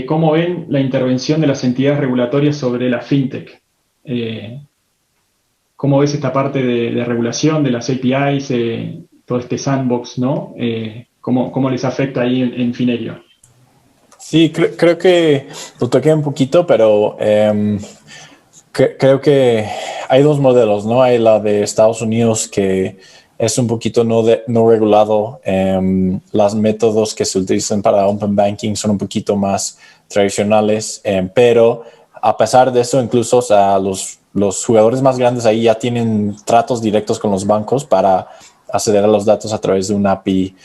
¿Cómo ven la intervención de las entidades regulatorias sobre la fintech? ¿Cómo ves esta parte de regulación de las APIs, todo este sandbox, ¿no? ¿Cómo les afecta ahí en Finerio? Sí, creo que lo toqué un poquito, pero creo que hay dos modelos, ¿no? Hay la de Estados Unidos, que es un poquito no regulado. Los métodos que se utilizan para Open Banking son un poquito más tradicionales, pero a pesar de eso, incluso los jugadores más grandes ahí ya tienen tratos directos con los bancos para acceder a los datos a través de un API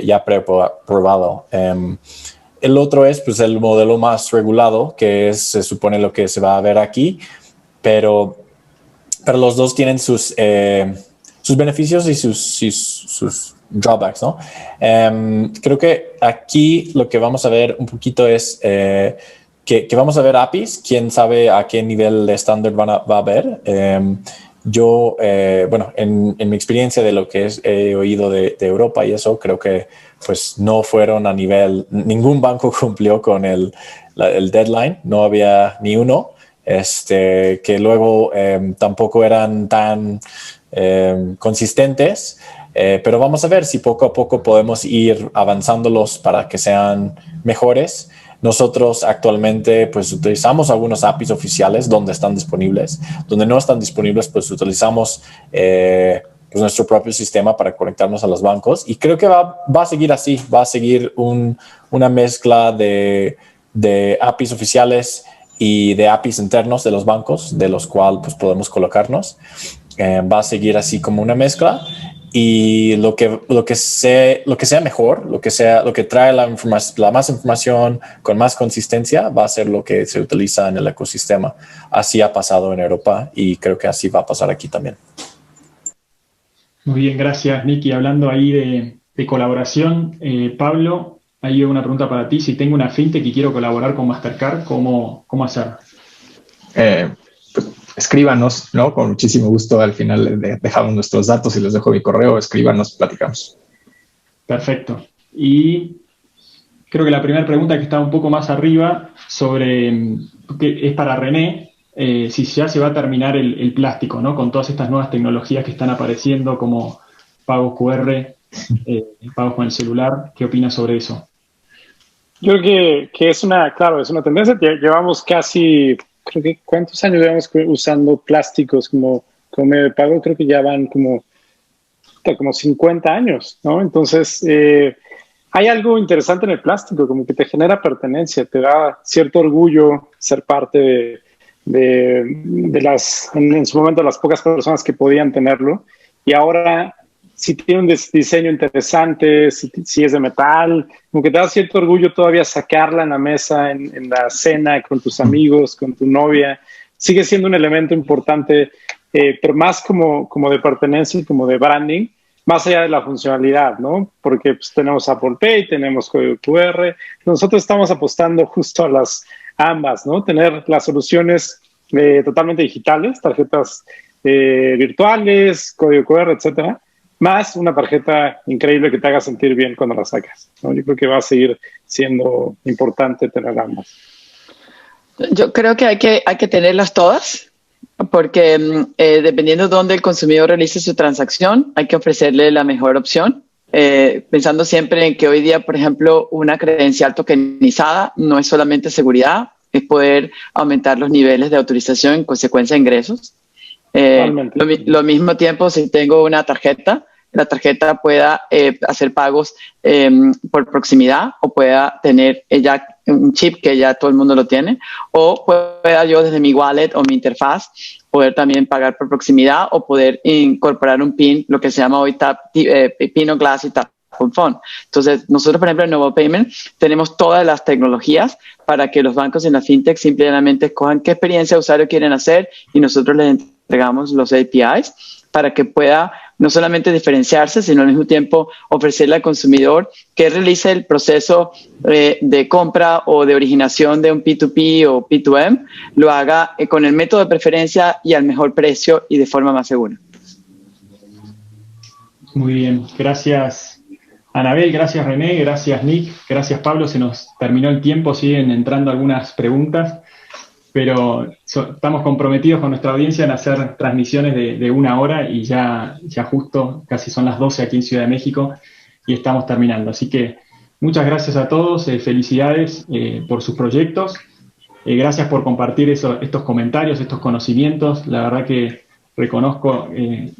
ya preprobado. El otro es pues, el modelo más regulado, que se supone lo que se va a ver aquí, pero los dos tienen sus beneficios y sus drawbacks, ¿no? Creo que aquí lo que vamos a ver un poquito es que vamos a ver APIs, quién sabe a qué nivel de estándar va a haber. Yo, en mi experiencia de lo que he oído de Europa y eso, creo que pues no fueron a nivel, ningún banco cumplió con el deadline, no había ni uno, que luego tampoco eran tan consistentes, pero vamos a ver si poco a poco podemos ir avanzándolos para que sean mejores. Nosotros actualmente pues utilizamos algunos APIs oficiales donde están disponibles. Donde no están disponibles pues utilizamos pues nuestro propio sistema para conectarnos a los bancos, y creo que va a seguir así, va a seguir una mezcla de APIs oficiales y de APIs internos de los bancos, de los cuales pues podemos colocarnos. Va a seguir así como una mezcla. Y lo que sea mejor, lo que trae la más información con más consistencia, va a ser lo que se utiliza en el ecosistema. Así ha pasado en Europa y creo que así va a pasar aquí también. Muy bien, gracias, Nicky. Hablando ahí de colaboración, Pablo, hay una pregunta para ti. Si tengo una fintech y quiero colaborar con Mastercard, ¿cómo hacer? Escríbanos, ¿no? Con muchísimo gusto. Al final dejamos nuestros datos y les dejo mi correo. Escríbanos, platicamos. Perfecto. Y creo que la primera pregunta, que está un poco más arriba, que es para René, si ya se va a terminar el plástico, ¿no? Con todas estas nuevas tecnologías que están apareciendo, como pagos QR, pagos con el celular. ¿Qué opinas sobre eso? Yo creo que es una tendencia. Llevamos casi, creo que, ¿cuántos años llevamos usando plásticos como medio de pago? Creo que ya van como 50 años, ¿no? Entonces, hay algo interesante en el plástico, como que te genera pertenencia, te da cierto orgullo ser parte de las, en su momento, las pocas personas que podían tenerlo. Y ahora, si tiene un diseño interesante, si es de metal, como que te da cierto orgullo todavía sacarla en la mesa, en la cena, con tus amigos, con tu novia. Sigue siendo un elemento importante, pero más como de pertenencia y como de branding, más allá de la funcionalidad, ¿no? Porque pues, tenemos Apple Pay, tenemos código QR. Nosotros estamos apostando justo a ambas, ¿no? Tener las soluciones totalmente digitales, tarjetas virtuales, código QR, etcétera, más una tarjeta increíble que te haga sentir bien cuando la sacas, ¿no? Yo creo que va a seguir siendo importante tener ambas. Yo creo que hay que tenerlas todas, porque dependiendo de dónde el consumidor realice su transacción, hay que ofrecerle la mejor opción. Pensando siempre en que hoy día, por ejemplo, una credencial tokenizada no es solamente seguridad, es poder aumentar los niveles de autorización en consecuencia de ingresos. Lo mismo tiempo, si tengo una tarjeta, la tarjeta pueda hacer pagos por proximidad, o pueda tener ya un chip que ya todo el mundo lo tiene, o pueda yo desde mi wallet o mi interfaz poder también pagar por proximidad, o poder incorporar un PIN, lo que se llama hoy PIN on Glass y Tap on Phone. Entonces, nosotros, por ejemplo, en Novo Payment tenemos todas las tecnologías para que los bancos en la fintech simplemente escojan qué experiencia de usuario quieren hacer, y nosotros les entregamos los APIs para que pueda no solamente diferenciarse, sino al mismo tiempo ofrecerle al consumidor que realice el proceso de compra o de originación de un P2P o P2M, lo haga con el método de preferencia y al mejor precio y de forma más segura. Muy bien, gracias Anabel, gracias René, gracias Nick, gracias Pablo. Se nos terminó el tiempo, siguen entrando algunas preguntas, pero estamos comprometidos con nuestra audiencia en hacer transmisiones de 1 hora, y ya justo casi son las 12 aquí en Ciudad de México y estamos terminando. Así que muchas gracias a todos, felicidades por sus proyectos, gracias por compartir estos comentarios, estos conocimientos. La verdad que reconozco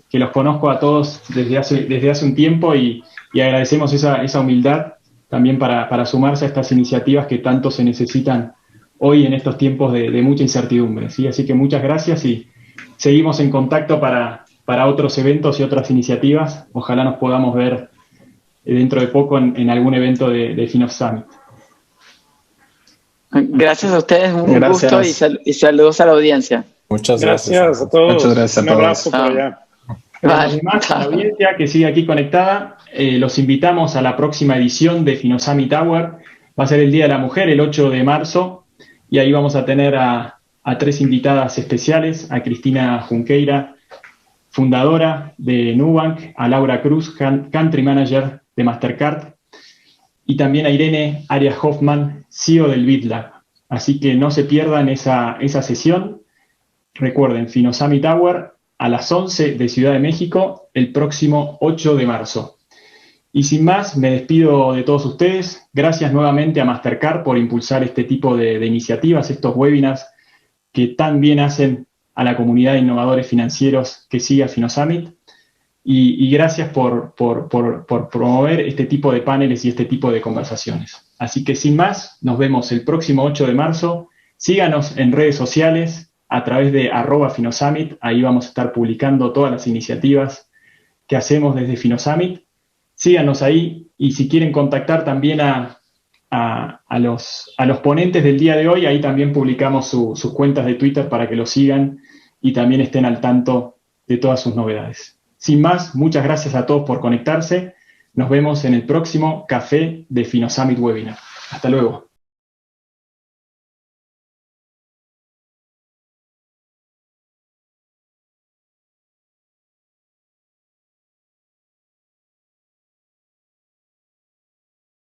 que los conozco a todos desde hace un tiempo, y agradecemos esa humildad también para sumarse a estas iniciativas que tanto se necesitan hoy en estos tiempos de mucha incertidumbre, ¿sí? Así que muchas gracias, y seguimos en contacto para otros eventos y otras iniciativas. Ojalá nos podamos ver dentro de poco en algún evento de FinOps Summit. Gracias a ustedes, un gusto, y saludos a la audiencia. Muchas gracias. Gracias a todos. Muchas gracias a todos. Un abrazo por allá. Además, a la audiencia que sigue aquí conectada, los invitamos a la próxima edición de Finosami Tower. Va a ser el Día de la Mujer, el 8 de marzo, y ahí vamos a tener a 3 invitadas especiales, a Cristina Junqueira, fundadora de Nubank, a Laura Cruz, Country Manager de Mastercard, y también a Irene Arias Hoffman, CEO del BitLab. Así que no se pierdan esa sesión. Recuerden, Finosami Tower a las 11 de Ciudad de México, el próximo 8 de marzo. Y sin más, me despido de todos ustedes. Gracias nuevamente a Mastercard por impulsar este tipo de iniciativas, estos webinars que tan bien hacen a la comunidad de innovadores financieros que sigue a Finosummit. Y gracias por promover este tipo de paneles y este tipo de conversaciones. Así que sin más, nos vemos el próximo 8 de marzo. Síganos en redes sociales a través de @Finosummit. Ahí vamos a estar publicando todas las iniciativas que hacemos desde Finosummit. Síganos ahí, y si quieren contactar también a los ponentes del día de hoy, ahí también publicamos sus cuentas de Twitter para que los sigan y también estén al tanto de todas sus novedades. Sin más, muchas gracias a todos por conectarse. Nos vemos en el próximo Café de Finosummit Webinar. Hasta luego.